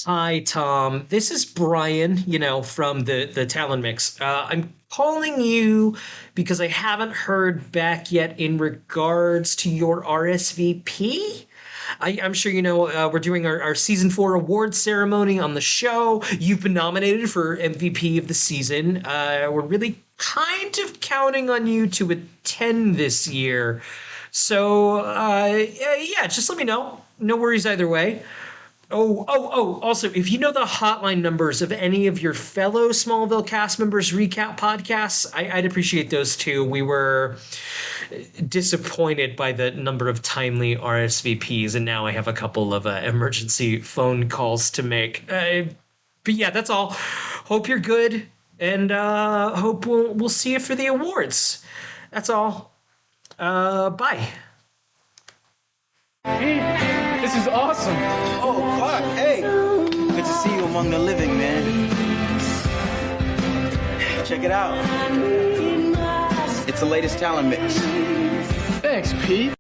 Hi, Tom. This is Brian, from the Talon Mix. I'm calling you because I haven't heard back yet in regards to your RSVP. I'm sure you know we're doing our season 4 awards ceremony on the show. You've been nominated for MVP of the season. We're really kind of counting on you to attend this year. So, yeah, just let me know. No worries either way. Oh. Also, if you know the hotline numbers of any of your fellow Smallville cast members recap podcasts, I'd appreciate those too. We were disappointed by the number of timely RSVPs, and now I have a couple of emergency phone calls to make. But yeah, that's all. Hope you're good, and hope we'll see you for the awards. That's all. Bye. Pete, this is awesome. Oh, fuck, hey. Good to see you among the living, man. Check it out. It's the latest talent mix. Thanks, Pete.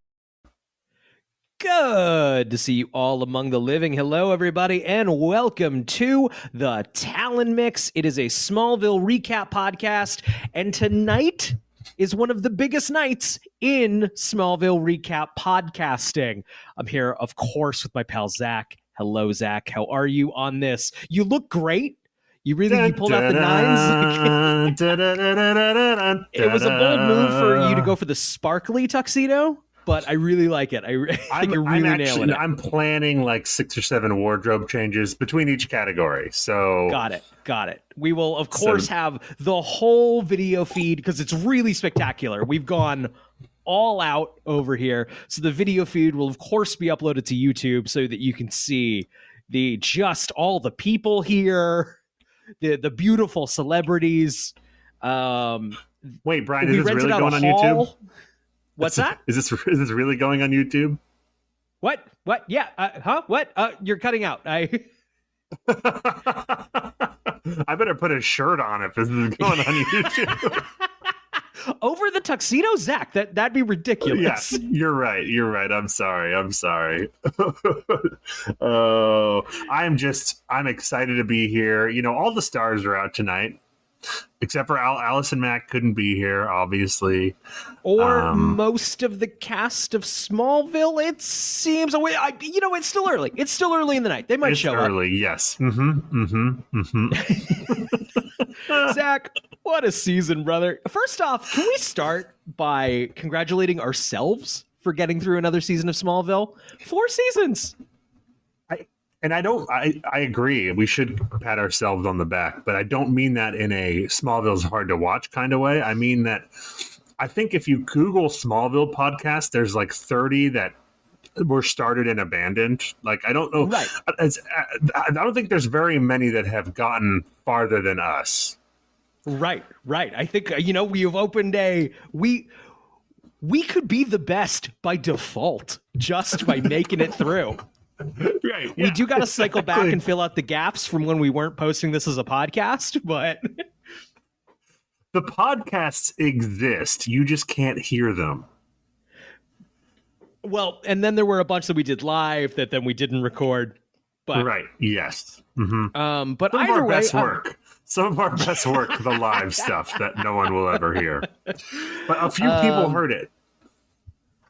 Good to see you all among the living. Hello, everybody, and welcome to the Talon Mix. It is a Smallville recap podcast, and tonight is one of the biggest nights in Smallville recap podcasting. I'm here, of course, with my pal Zach. Hello, Zach. How are you on this? You look great. You pulled out the nines. It was a bold move for you to go for the sparkly tuxedo, but I really like it. I think you're really nailing it. I'm planning like 6 or 7 wardrobe changes between each category. So Got it. We will, of course, have the whole video feed because it's really spectacular. We've gone all out over here. So the video feed will, of course, be uploaded to YouTube so that you can see all the people here, the beautiful celebrities. Wait, Brian, is this really going on YouTube? What's that? Is this really going on YouTube? What? Yeah. Huh? What? You're cutting out. I better put a shirt on if this is going on YouTube. Over the tuxedo, Zach. That'd be ridiculous. Yes, you're right. I'm sorry. Oh, I'm excited to be here. You know, all the stars are out tonight. Except for Allison Mack couldn't be here, obviously. Or most of the cast of Smallville, it seems. It's still early. It's still early in the night. They might show up. It's early, yes. Zach, what a season, brother. First off, can we start by congratulating ourselves for getting through another season of Smallville? 4 seasons. I agree. We should pat ourselves on the back, but I don't mean that in a Smallville's hard to watch kind of way. I mean that I think if you Google Smallville podcast, there's like 30 that were started and abandoned. Like, I don't know. Right. I don't think there's very many that have gotten farther than us. Right. I think, we have opened we could be the best by default just by making it through. Right. We do got to cycle back and fill out the gaps from when we weren't posting this as a podcast, but the podcasts exist. You just can't hear them. Well, and then there were a bunch that we did live that then we didn't record. But right. Yes. Mm-hmm. But some either of our way, best work. Some of our best work, the live stuff that no one will ever hear. But a few people heard it.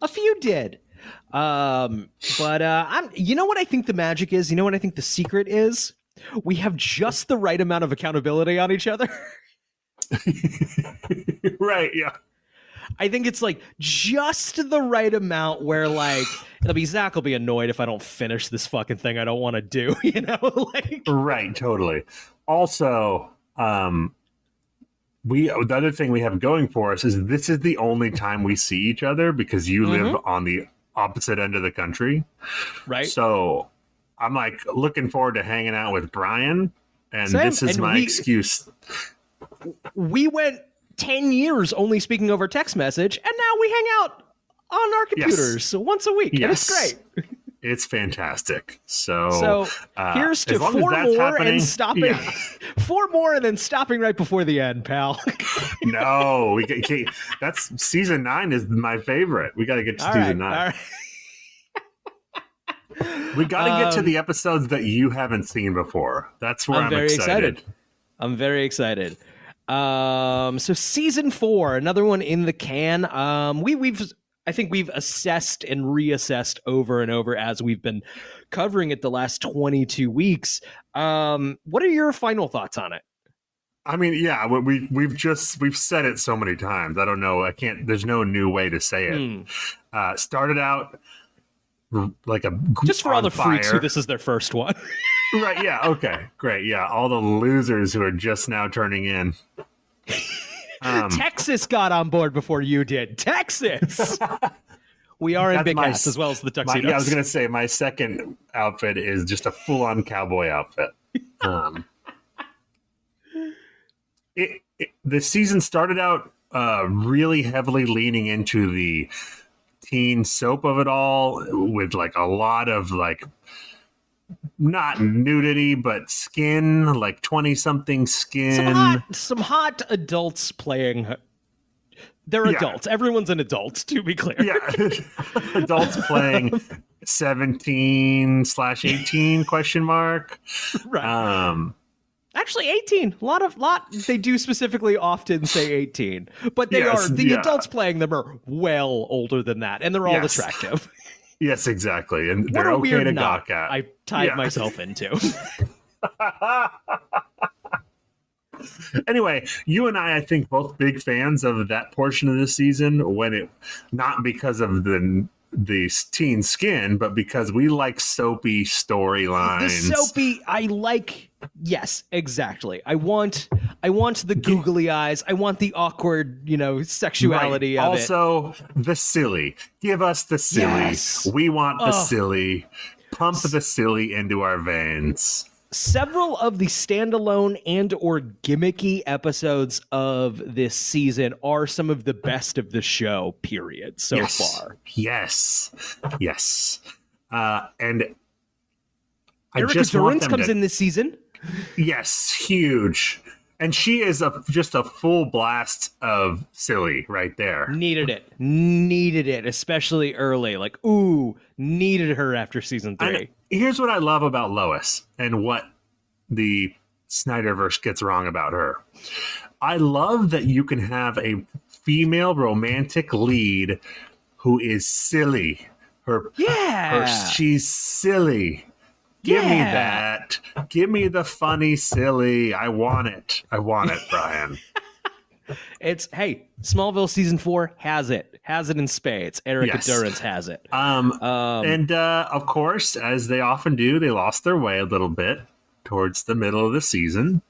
A few did. You know what I think the magic is? You know what I think the secret is? We have just the right amount of accountability on each other. Right, yeah. I think it's like just the right amount where like Zach will be annoyed if I don't finish this fucking thing I don't want to do, Right, totally. Also, the other thing we have going for us is this is the only time we see each other because you live on the opposite end of the country. Right. So I'm like looking forward to hanging out with Brian, and Same. this is my excuse. We went 10 years only speaking over text message, and now we hang out on our computers once a week. Yes. And it's great. It's fantastic. So here's to 4 more and stopping. Yeah. 4 more and then stopping right before the end, pal. No, we can't. That's season 9 is my favorite. We got to get to season 9. All right. We got to get to the episodes that you haven't seen before. That's where I'm very excited. I'm very excited. So season 4, another one in the can. I think we've assessed and reassessed over and over as we've been covering it the last 22 weeks. What are your final thoughts on it? I mean, yeah, we've said it so many times. I don't know. There's no new way to say it. Started out like a just for all the fire. freaks who this is their first one. Right, yeah, okay, great, yeah. All the losers who are just now turning in. Texas got on board before you did. Texas! We are in big hats as well as the tuxedos. Yeah, I was going to say, my second outfit is just a full-on cowboy outfit. The season started out really heavily leaning into the teen soap of it all, with like a lot of like not nudity but skin, like 20-something skin, some hot adults playing. They're adults. Everyone's an adult, to be clear. Yeah, adults playing 17/18 question mark. Right. Actually, 18. A lot. They do specifically often say 18, but the adults playing them are well older than that, and they're all attractive. Yes, exactly, and what they're a okay weird to knot gawk at. I tied myself into. Anyway, you and I think, both big fans of that portion of the season. When it, not because of the teen skin, but because we like soapy storylines. The soapy, I like. Yes, exactly. I want the googly eyes. I want the awkward, sexuality of also, it. Also, the silly. Give us the silly. Yes. We want the silly. Pump the silly into our veins. Several of the standalone and or gimmicky episodes of this season are some of the best of the show, period, so far. Yes. And Erica Durance comes in this season. Yes, huge. And she is just a full blast of silly right there. Needed it, especially early. Like, needed her after season 3. Here's what I love about Lois and what the Snyderverse gets wrong about her. I love that you can have a female romantic lead who is silly. She's silly. Give me that. Give me the funny silly. I want it, Brian. It's Smallville season 4 has it in spades. Erica Durance has it. And of course, as they often do, they lost their way a little bit towards the middle of the season.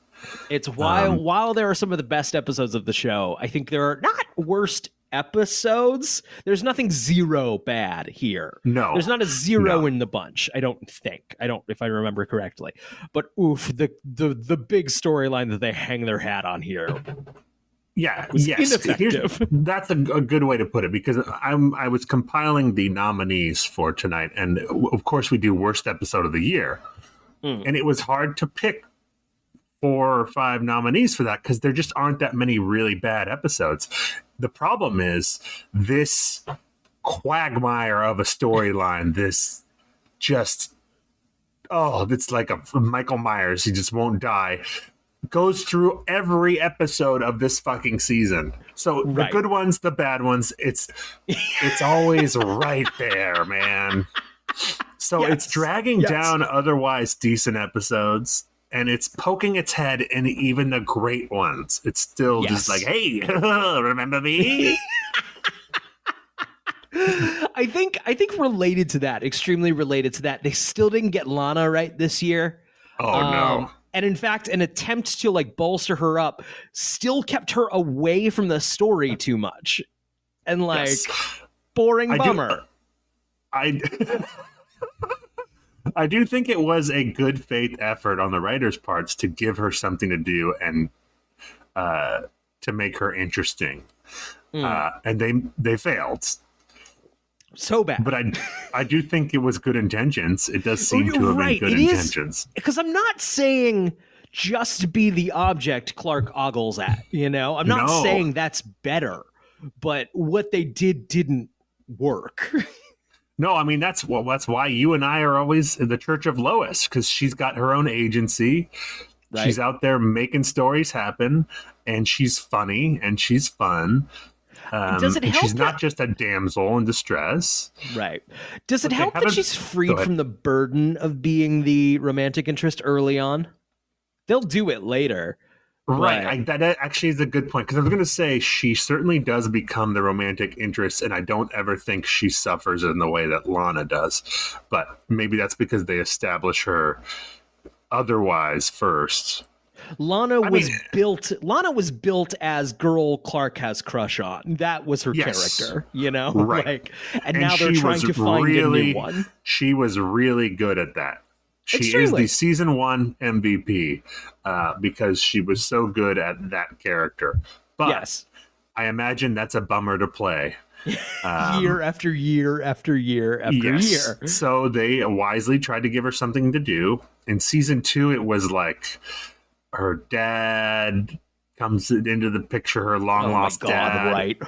It's while there are some of the best episodes of the show, I think there are not worst episodes. There's nothing zero bad here. No, there's not a zero in the bunch. I don't think. If I remember correctly. But the big storyline that they hang their hat on here. Yeah, yes. That's a good way to put it, because I was compiling the nominees for tonight, and of course we do worst episode of the year, and it was hard to pick 4 or 5 nominees for that because there just aren't that many really bad episodes. The problem is this quagmire of a storyline. This just it's like a Michael Myers. He just won't die. Goes through every episode of this fucking season. So the good ones, the bad ones, it's always right there, man. So it's dragging down otherwise decent episodes, and it's poking its head in even the great ones. It's still just like, hey, remember me? I think related to that, extremely related to that, they still didn't get Lana right this year. Oh, no. And in fact, an attempt to bolster her up still kept her away from the story too much. And boring bummer. I do think it was a good faith effort on the writers' parts to give her something to do and to make her interesting. And they failed. So bad. But I do think it was good intentions. It does seem to have been good intentions. Because I'm not saying just be the object Clark ogles at, I'm not saying that's better, but what they did didn't work. No, I mean that's why you and I are always in the Church of Lois, because she's got her own agency. Right. She's out there making stories happen, and she's funny and she's fun. Does it and help she's not just a damsel in distress. Right. Does it But they help that haven't- she's Go freed ahead. from the burden of being the romantic interest early on? They'll do it later. Right. That actually is a good point, because I was going to say she certainly does become the romantic interest, and I don't ever think she suffers in the way that Lana does. But maybe that's because they establish her otherwise first. Lana was built as girl Clark has crush on. That was her Yes. character, you know? Right. And now they're trying to find a new one. She was really good at that. She Extremely. is the season 1 MVP because she was so good at that character. But Yes. I imagine that's a bummer to play. Year after year after year after year. So they wisely tried to give her something to do. In season 2, it was like her dad comes into the picture, her long lost dad. Right.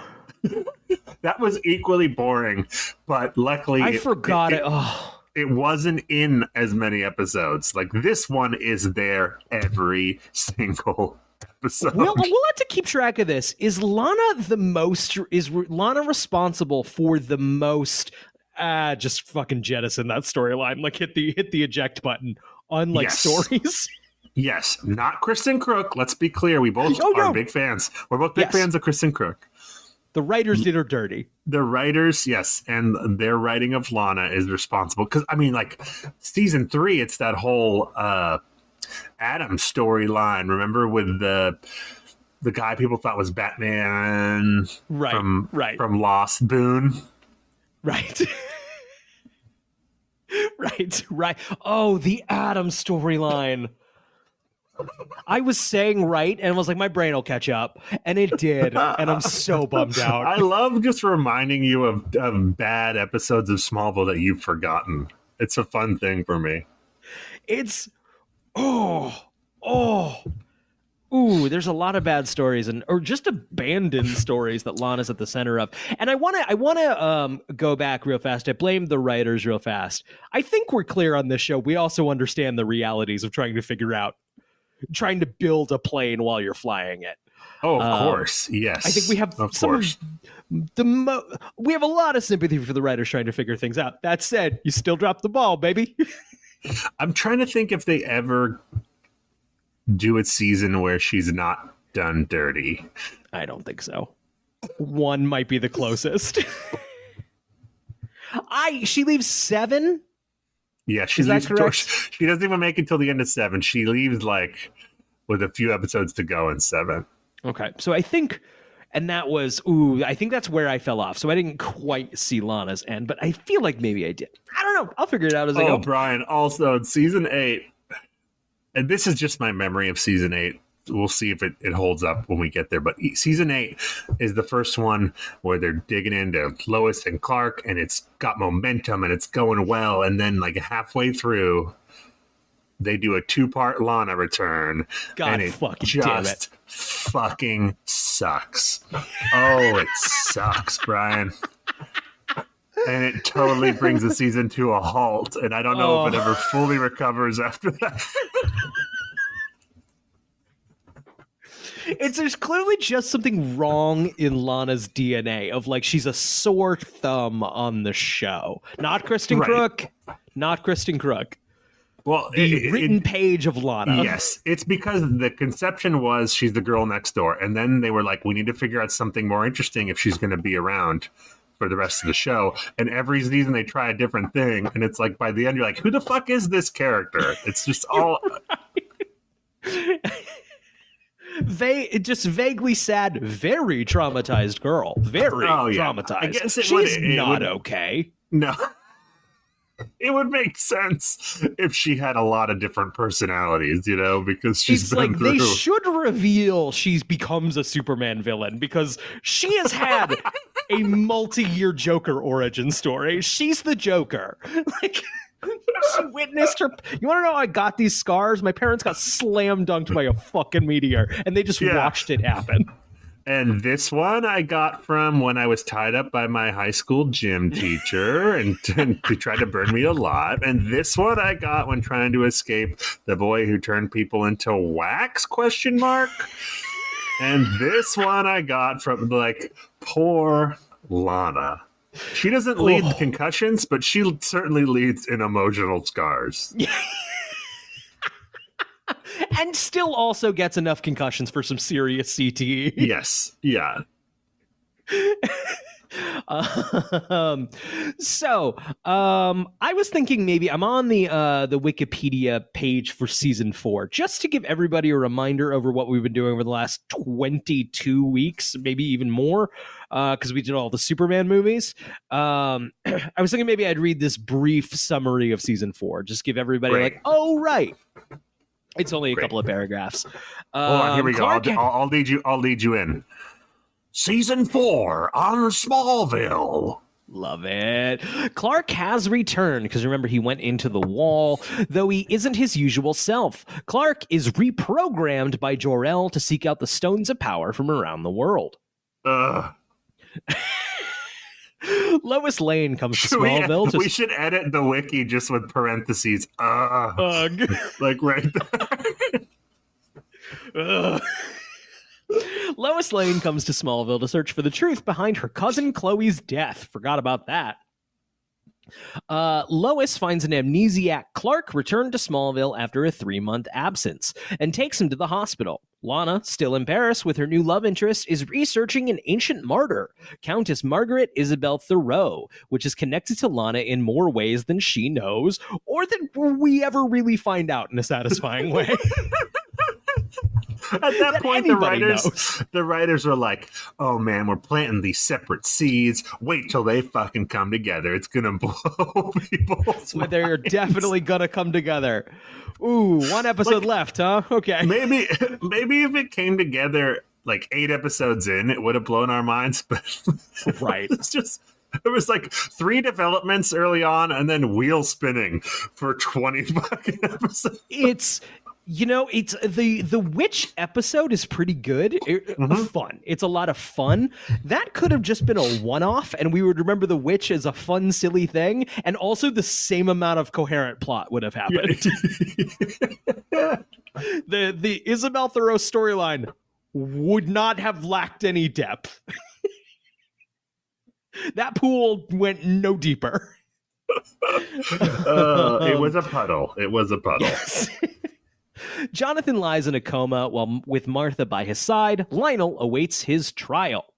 That was equally boring, but luckily I forgot it. Oh. It wasn't in as many episodes. Like, this one is there every single episode. We'll have to keep track of this. Is Lana Lana responsible for the most just fucking jettison that storyline? Like hit the eject button on Yes. stories. Yes, not Kristen Crook. Let's be clear. We both are big fans. We're both big fans of Kristen Crook. The writers did her dirty. The writers, yes, and their writing of Lana is responsible. Because, I mean, like, season 3, it's that whole Adam storyline. Remember, with the guy people thought was Batman from Lost, Boone? Right. Right. Oh, the Adam storyline. I was saying right, and I was like, my brain will catch up, and it did, and I'm so bummed out. I love just reminding you of bad episodes of Smallville that you've forgotten. It's a fun thing for me. It's there's a lot of bad stories or just abandoned stories that Lana's at the center of. And I want to go back real fast. I blame the writers real fast. I think we're clear on this show. We also understand the realities of trying to build a plane while you're flying it. Oh, of course. Yes. I think we have we have a lot of sympathy for the writers trying to figure things out. That said, you still dropped the ball, baby. I'm trying to think if they ever do a season where she's not done dirty. I don't think so. One might be the closest. She leaves 7. Yeah, she Is that leaves. correct? She doesn't even make it till the end of 7. She leaves like with a few episodes to go in 7. Okay, so I think, and that was I think that's where I fell off. So I didn't quite see Lana's end, but I feel like maybe I did. I don't know. I'll figure it out as I go. Oh, Brian, also in season 8, and this is just my memory of season 8. We'll see if it holds up when we get there. But season 8 is the first one where they're digging into Lois and Clark, and it's got momentum and it's going well. And then, like, halfway through, they do a 2-part Lana return. God and it fucking just damn it. fucking sucks. Oh, it sucks, Brian. And it totally brings the season to a halt. And I don't know if it ever fully recovers after that. There's clearly just something wrong in Lana's DNA of like she's a sore thumb on the show. Not Kristen Crook. Not Kristen Crook. Well, the written page of Lana. Yes, it's because the conception was she's the girl next door. And then they were like, we need to figure out something more interesting if she's going to be around for the rest of the show. And every season they try a different thing. And it's like, by the end, you're like, who the fuck is this character? It's just all... just vaguely sad, very traumatized girl. Very traumatized. I guess she's not okay. No. It would make sense if she had a lot of different personalities, you know, because she's been through. They should reveal she becomes a Superman villain because she has had a multi-year Joker origin story. She's the Joker. Like, she witnessed her. You want to know how I got these scars? My parents got slam dunked by a fucking meteor, and they just watched it happen. And this one I got from when I was tied up by my high school gym teacher and he tried to burn me alive. And this one I got when trying to escape the boy who turned people into wax, ? And this one I got from, like, poor Lana. She doesn't lead concussions, but she certainly leads in emotional scars. And still also gets enough concussions for some serious CTE. Yes. Yeah. I was thinking maybe I'm on the Wikipedia page for season 4, just to give everybody a reminder over what we've been doing over the last 22 weeks, maybe even more, because we did all the Superman movies. I was thinking maybe I'd read this brief summary of season 4, just give everybody like, oh, right. It's only a couple of paragraphs. Hold on, here we go. I'll lead you in. Season 4 on Smallville. Love it. Clark has returned because remember he went into the wall, though he isn't his usual self. Clark is reprogrammed by Jor-El to seek out the stones of power from around the world. Lois Lane comes to Smallville. We should edit the wiki just with parentheses. Like right there. Lois Lane comes to Smallville to search for the truth behind her cousin Chloe's death. Forgot about that. Lois finds an amnesiac Clark returned to Smallville after a 3-month absence and takes him to the hospital. Lana, still in Paris with her new love interest, is researching an ancient martyr, Countess Margaret Isabel Thoreau, which is connected to Lana in more ways than she knows, or that we ever really find out in a satisfying way. At that point, the writers are like, oh man, we're planting these separate seeds. Wait till they fucking come together. It's going to blow people's minds. They're definitely going to come together. Ooh, 1 episode left, huh? Okay. Maybe if it came together like 8 episodes in, it would have blown our minds. But right. It was like 3 developments early on and then wheel spinning for 20 fucking episodes. It's the witch episode is pretty good. Fun. It's a lot of fun. That could have just been a one-off, and we would remember the witch as a fun, silly thing, and also the same amount of coherent plot would have happened. The Isabel Thoreau storyline would not have lacked any depth. That pool went no deeper. It was a puddle. Yes. Jonathan lies in a coma while with Martha by his side. Lionel awaits his trial.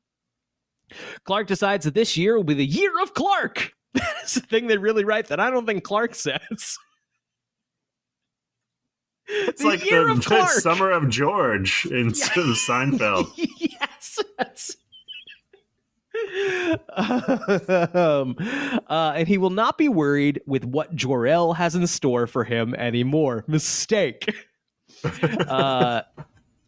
Clark decides that this year will be the year of Clark. That's the thing they really write that I don't think Clark says. It's like the Summer of George in Seinfeld. Yes. And he will not be worried with what Jor-El has in store for him anymore. Mistake.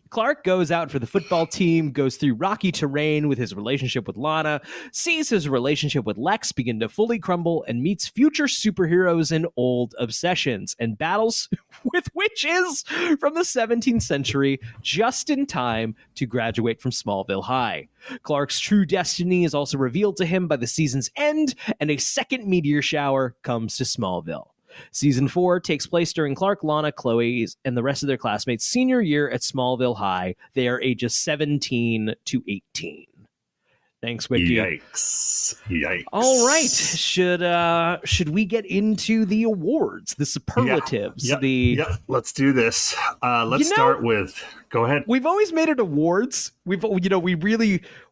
Clark goes out for the football team, goes through rocky terrain with his relationship with Lana, sees his relationship with Lex begin to fully crumble, and meets future superheroes and old obsessions, and battles with witches from the 17th century just in time to graduate from Smallville High. Clark's true destiny is also revealed to him by the season's end, and a second meteor shower comes to Smallville. Season 4 takes place during Clark, Lana, Chloe's, and the rest of their classmates' senior year at Smallville High. They are ages 17 to 18. Thanks, Wiki. Yikes. All right. Should we get into the awards, the superlatives? Yeah. Let's do this. Let's start with. Go ahead. We've always made it awards. We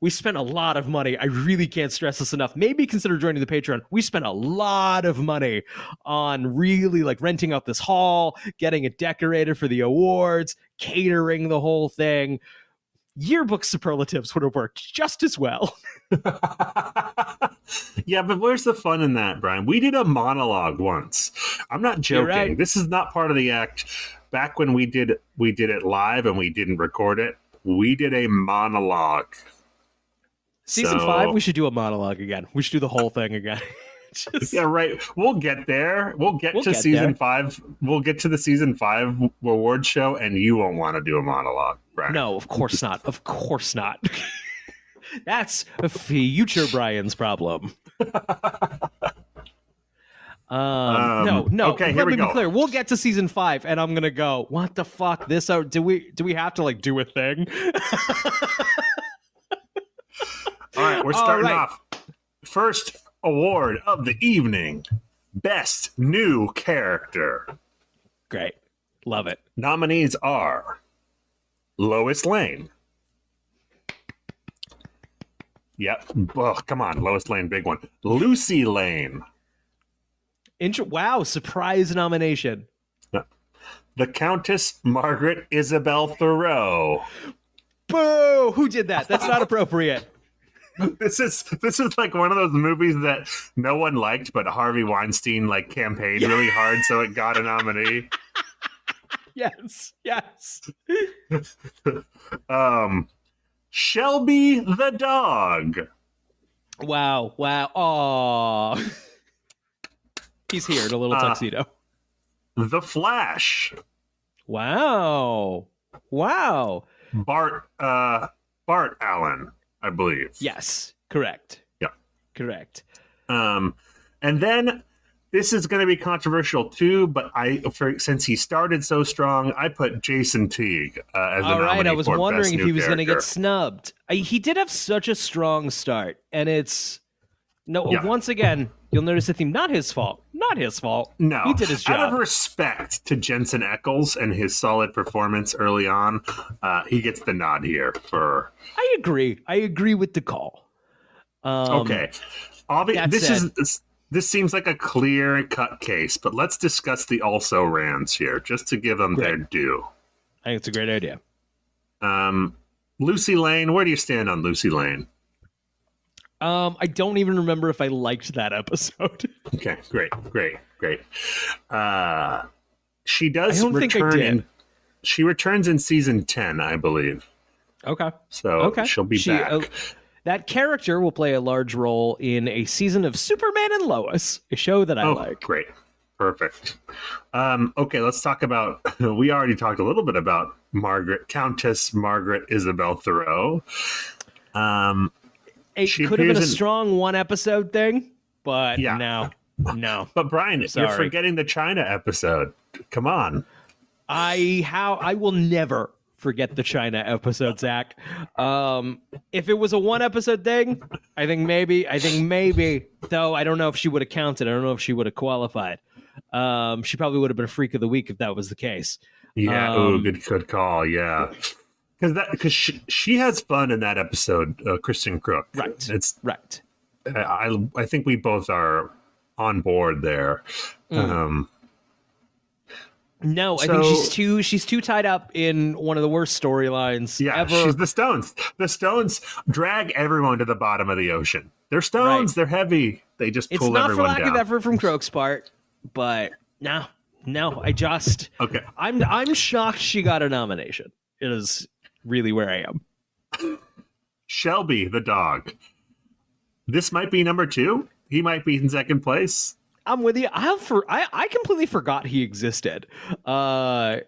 spent a lot of money. I really can't stress this enough. Maybe consider joining the Patreon. We spent a lot of money on really like renting out this hall, getting it decorated for the awards, catering the whole thing. Yearbook superlatives would have worked just as well. Yeah, but where's the fun in that, Brian? We did a monologue once. I'm not joking. Right. This is not part of the act. Back when we did it live and we didn't record it, we did a monologue. Season 5, we should do a monologue again. We should do the whole thing again. Yeah, right. We'll get there. We'll get to season 5. We'll get to the season 5 award show, and you won't want to do a monologue, Brian. No, of course not. Of course not. That's future Brian's problem. No. Okay, here let we me go. be clear. We'll get to season 5, and I'm gonna go. What the fuck? Do we have to like do a thing? All right, we're starting off. First award of the evening: Best New Character. Great, love it. Nominees are Lois Lane. Yep. Oh, come on, Lois Lane, big one. Lucy Lane. Wow, surprise nomination. The Countess Margaret Isabel Thoreau. Boo! Who did that? That's not appropriate. This is like one of those movies that no one liked, but Harvey Weinstein like campaigned really hard, so it got a nominee. Yes. Shelby the dog. Wow. Aw. He's here in a little tuxedo. The Flash. Wow. Bart Allen, I believe. Yes, correct. Yeah. Correct. And then this is going to be controversial too, but since he started so strong, I put Jason Teague as a nominee. All right, I was wondering if he was going to get character. snubbed. He did have such a strong start, and once again, you'll notice the theme. Not his fault. No, he did his job. Out of respect to Jensen Ackles and his solid performance early on, he gets the nod here for. I agree with the call. Okay, this seems like a clear-cut case, but let's discuss the also rans here, just to give them their due. I think it's a great idea. Lucy Lane, where do you stand on Lucy Lane? I don't even remember if I liked that episode. Okay, great. She does return. Think I did. She returns in season 10, I believe. Okay. So she'll be back. That character will play a large role in a season of Superman and Lois, a show that I like. Great. Perfect. Okay, let's talk about. We already talked a little bit about Countess Margaret Isabel Thoreau. It could have been a strong one episode thing, but no. But Brian, you're forgetting the China episode. Come on. I will never forget the China episode, Zach. If it was a one episode thing, I think maybe. Though I don't know if she would have counted. I don't know if she would have qualified. She probably would have been a freak of the week if that was the case. Yeah. Good call. Yeah. Because she has fun in that episode, Kristen Crook. Right. It's right. I think we both are on board there. No, I think she's too tied up in one of the worst storylines ever. She's the Stones. The Stones drag everyone to the bottom of the ocean. They're Stones. Right. They're heavy. They just pull everyone down. It's not for lack of effort from Croak's part, but no. I just okay. I'm shocked she got a nomination. It is really where I am. Shelby the dog. This might be number 2. He might be in second place. I'm with you. I completely forgot he existed. So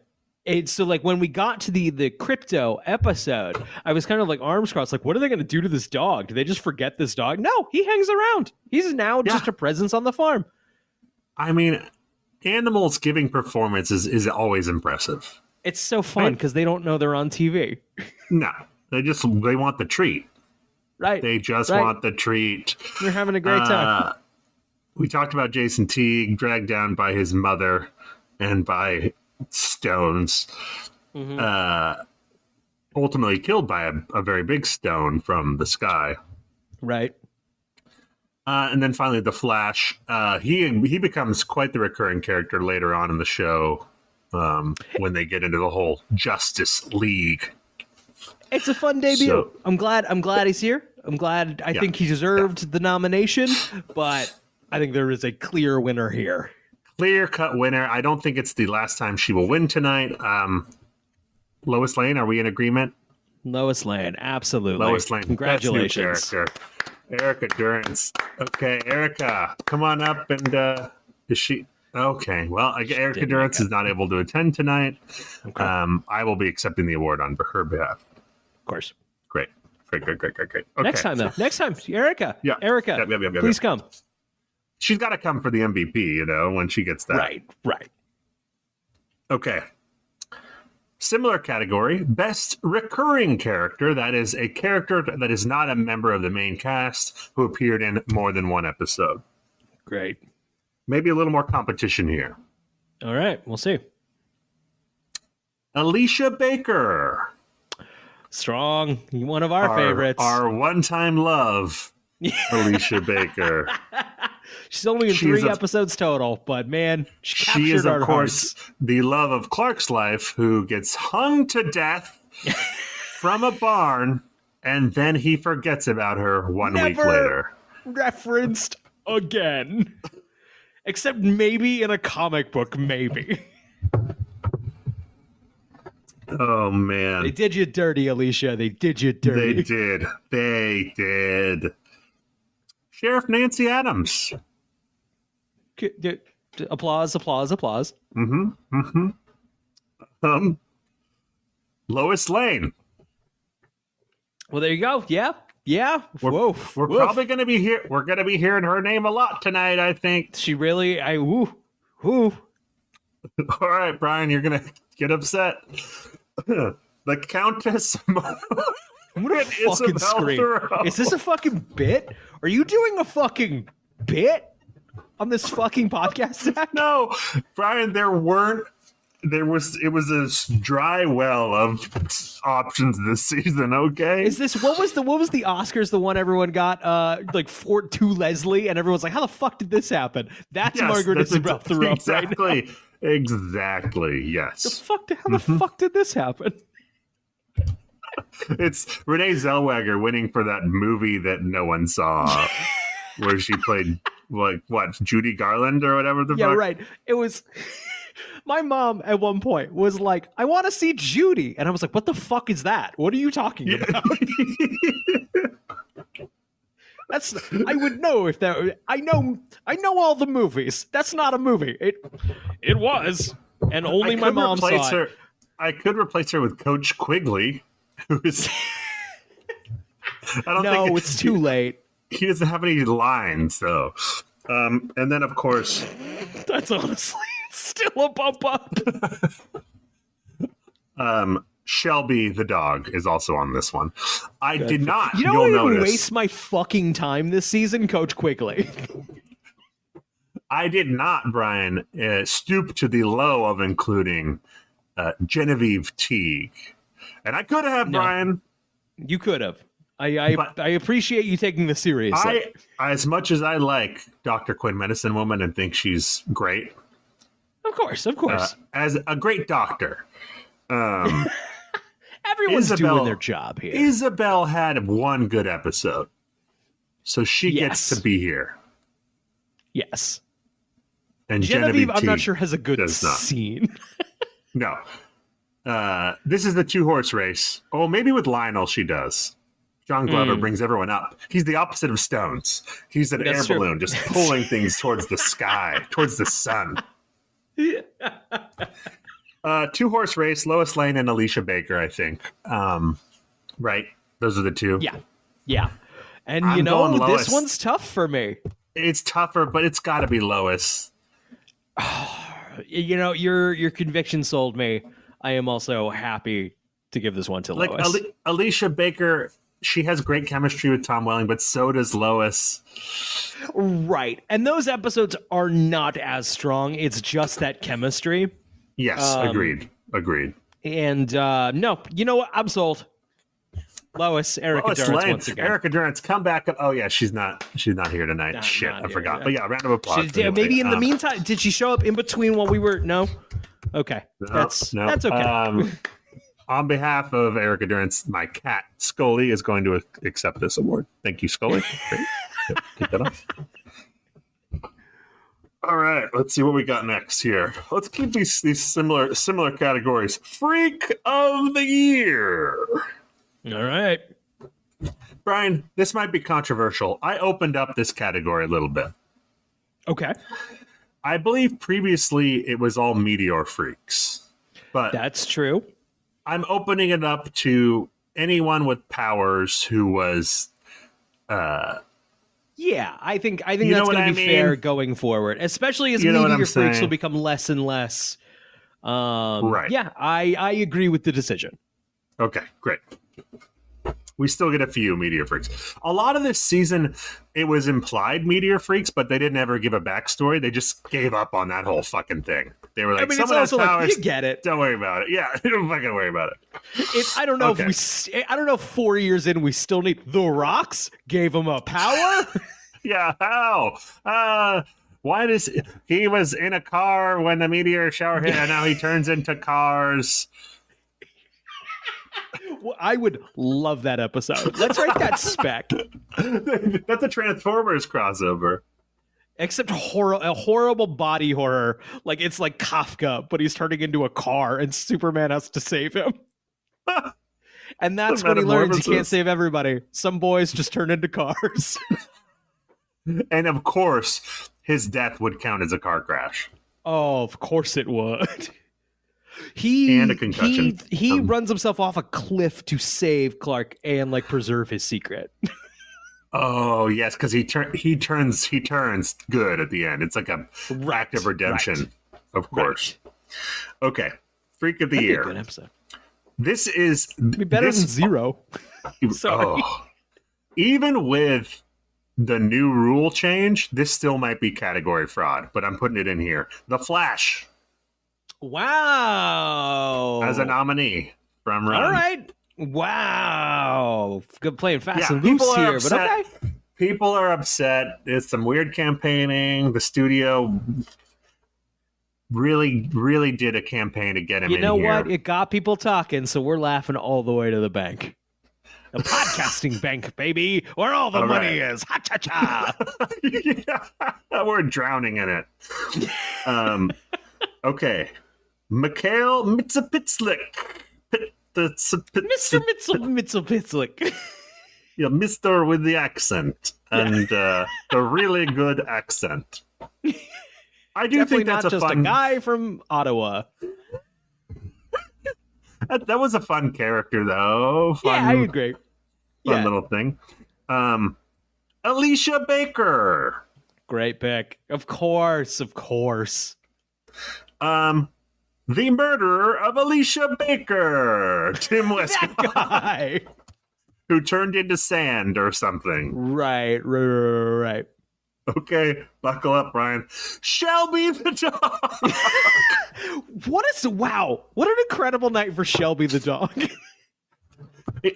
like when we got to the crypto episode, I was kind of like arms crossed, like, what are they going to do to this dog? Do they just forget this dog? No, he hangs around. He's now just a presence on the farm. I mean, animals giving performances is always impressive. It's so fun because they don't know they're on TV. No, they want the treat. Right. They just want the treat. You're having a great time. We talked about Jason Teague, dragged down by his mother and by stones. Mm-hmm. Ultimately killed by a very big stone from the sky. Right. And then finally, the Flash. He becomes quite the recurring character later on in the show when they get into the whole Justice League. It's a fun debut. So, I'm glad he's here. I'm glad. I think he deserved the nomination, but I think there is a clear winner here. Clear-cut winner. I don't think it's the last time she will win tonight. Lois Lane, are we in agreement? Lois Lane, absolutely. Lois Lane. Congratulations. Best new character. Erica Durance. Okay, Erica, come on up and is she okay? Well, Erica Durance is not able to attend tonight. Okay. I will be accepting the award on her behalf. Of course. Great. Okay. Next time, though. Next time, Erica. Yeah. Erica, Yep. please come. She's got to come for the MVP, when she gets that. Right. Okay. Similar category, best recurring character. That is a character that is not a member of the main cast who appeared in more than one episode. Great. Maybe a little more competition here. All right, we'll see. Alicia Baker. Strong. One of our favorites. Our one-time love, Alicia Baker. She's only in 3 episodes total, but man, she is, of course, the love of Clark's life, who gets hung to death from a barn, and then he forgets about her one week later. Referenced again. Except maybe in a comic book, maybe. Oh, man. They did you dirty, Alicia. They did you dirty. They did. Sheriff Nancy Adams. Applause. Lois Lane. Well, there you go. Yeah. We're probably going to be here. We're going to be hearing her name a lot tonight, I think. She really, woo. All right, Brian, you're going to get upset. The Countess. I'm gonna fucking scream. Thoreau. Is this a fucking bit? Are you doing a fucking bit on this fucking podcast, Zach? No, Brian, it was a dry well of options this season, okay? Is this what was the Oscars, the one everyone got to Leslie, and everyone's like, how the fuck did this happen? That's Margaret Isabel Thoreau. Exactly. Exactly, yes. How the fuck did this happen? It's Renee Zellweger winning for that movie that no one saw, where she played Judy Garland or whatever the fuck. Yeah, right. It was. My mom at one point was like, "I want to see Judy," and I was like, "What the fuck is that? What are you talking about?" I would know if that. I know all the movies. That's not a movie. It was, and only my mom saw it. I could replace her with Coach Quigley, who is. I don't think it's too late. He doesn't have any lines, though. And then, of course, that's honestly still a bump up. Shelby the dog is also on this one. I did not. You know, I didn't waste my fucking time this season, Coach Quigley. I did not, Brian, stoop to the low of including Genevieve Teague, and I could have, Brian. You could have. I appreciate you taking this seriously. As much as I like Dr. Quinn, Medicine Woman, and think she's great. Of course. As a great doctor. Everyone's doing their job here. Isabel had one good episode, so she gets to be here. Yes. And Genevieve I'm not sure has a good scene. No. This is the 2-horse race. Oh, maybe with Lionel she does. John Glover brings everyone up. He's the opposite of Stones. He's an air balloon just pulling things towards the sky, towards the sun. 2-horse race, Lois Lane and Alicia Baker, I think. Right? Those are the two. Yeah. And this one's tough for me. It's tougher, but it's got to be Lois. Your conviction sold me. I am also happy to give this one to Lois. Alicia Baker, she has great chemistry with Tom Welling, but so does Lois. Right. And those episodes are not as strong. It's just that chemistry. Yes, agreed. And no, you know what? I'm sold. Lois Durance Lane. once again. Erica Durance, come back up. Oh yeah, she's not here tonight. Shit, I forgot. But yeah, round of applause. Maybe in the meantime, did she show up in between while we were? No. Okay, that's okay. On behalf of Erica Durance, my cat Scully is going to accept this award. Thank you, Scully. Great. Keep that off. All right, let's see what we got next here. Let's keep these similar categories. Freak of the Year. All right. Brian, this might be controversial. I opened up this category a little bit. Okay. I believe previously it was all meteor freaks, but That's true. I'm opening it up to anyone with powers who was. Yeah, I think You know that's what going I to be mean? fair going forward, especially as You know what meteor I'm freaks will saying? become less and less. Right. Yeah, I agree with the decision. Okay, great. We still get a few meteor freaks. A lot of this season, it was implied meteor freaks, but they didn't ever give a backstory. They just gave up on that whole fucking thing. They were like, I mean, it's someone has also like, powers. you get it. Don't worry about it. Yeah, don't fucking worry about it. I don't know Okay. I don't know if 4 years in we still need the rocks gave him a power. Yeah, how? Why does he was in a car when the meteor shower hit, and now he turns into cars? Well, I would love that episode. Let's write that spec. That's a Transformers crossover. Except a horrible body horror. Like it's like Kafka, but he's turning into a car and Superman has to save him. And that's when he learns he can't save everybody. Some boys just turn into cars. And of course, his death would count as a car crash. Oh, of course it would. He And a concussion. He runs himself off a cliff to save Clark and like preserve his secret. Oh yes, because he turns good at the end. It's like a act of redemption, of course. Okay, Freak of the That'd be a Year. good episode. This is It'd be better than Zero. Sorry. Oh, even with the new rule change, this still might be category fraud, but I'm putting it in here. The Flash Wow. as a nominee from Run. All right. Wow. Good playing fast Yeah, and people loose are here, upset. but okay. People are upset. It's some weird campaigning. The studio really did a campaign to get him You in know here. what? It got people talking, so we're laughing all the way to the bank. The podcasting bank, baby, where all the All money right. is. Ha cha cha. Yeah, we're drowning in it. Okay. Mikhail Mitsapitslik. Mr. Mitzelpitzlik. Yeah, Mr. with the accent. And the really good accent. I do Definitely think that's not a just fun a guy from Ottawa. That was a fun character, though. Fun, Yeah, I agree. Fun little thing. Alicia Baker. Great pick. Of course. The murderer of Alicia Baker. Tim Westcott, Guy. who turned into sand or something. Right. Okay, buckle up, Brian. Shelby the dog. What an incredible night for Shelby the dog.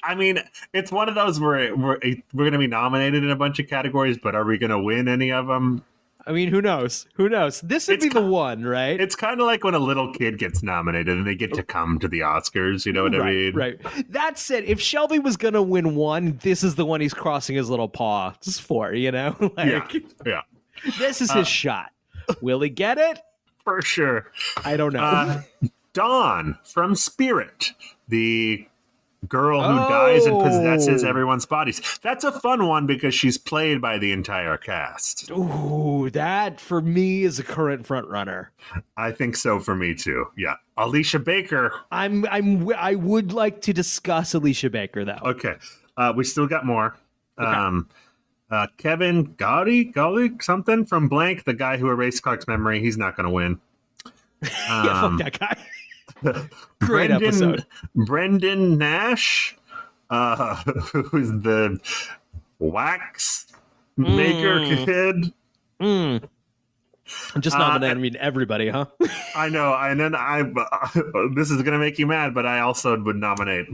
I mean, it's one of those where we're going to be nominated in a bunch of categories, but are we going to win any of them? I mean, who knows? This would be the one, right? It's kind of like when a little kid gets nominated and they get to come to the Oscars. You know what I mean? Right. That said, if Shelby was going to win one, this is the one he's crossing his little paw for, you know? Yeah. This is his shot. Will he get it? For sure. I don't know. Dawn from Spirit, the girl who dies and possesses everyone's bodies. That's a fun one because she's played by the entire cast. Ooh, that for me is a current front runner. I think so for me too. Yeah. Alicia Baker. I would like to discuss Alicia Baker though. Okay. We still got more. Kevin Gaudy, something from Blank, the guy who erased Clark's memory. He's not going to win. Yeah, fuck that guy. Great episode. Brendan Nash, who's the wax maker kid. I'm just nominating everybody, huh? I know, and then this is gonna make you mad, but I also would nominate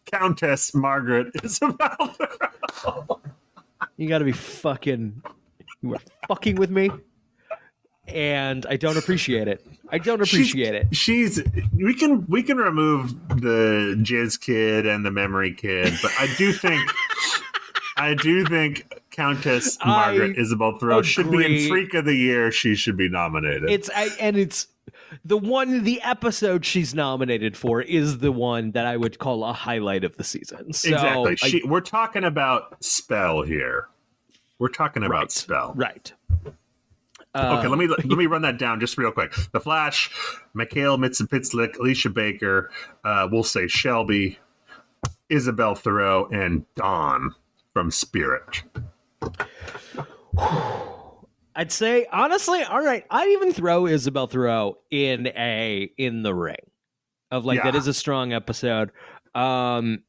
Countess Margaret Isabel. You got to be fucking. You are fucking with me, and I don't appreciate it. She's we can remove the Jizz kid and the memory kid, but I do think Countess Margaret Isabel Thoreau should be in Freak of the Year. She should be nominated. It's the episode she's nominated for is the one that I would call a highlight of the season. So Exactly. We're talking about Spell here. We're talking about Spell. Right. Okay, let me run that down just real quick. The Flash, Mikhail Mitsipitslik, Alicia Baker, we'll say Shelby, Isabel Thoreau, and Dawn from Spirit. I'd say honestly, all right, I'd even throw Isabel Thoreau in the ring of like that is a strong episode. But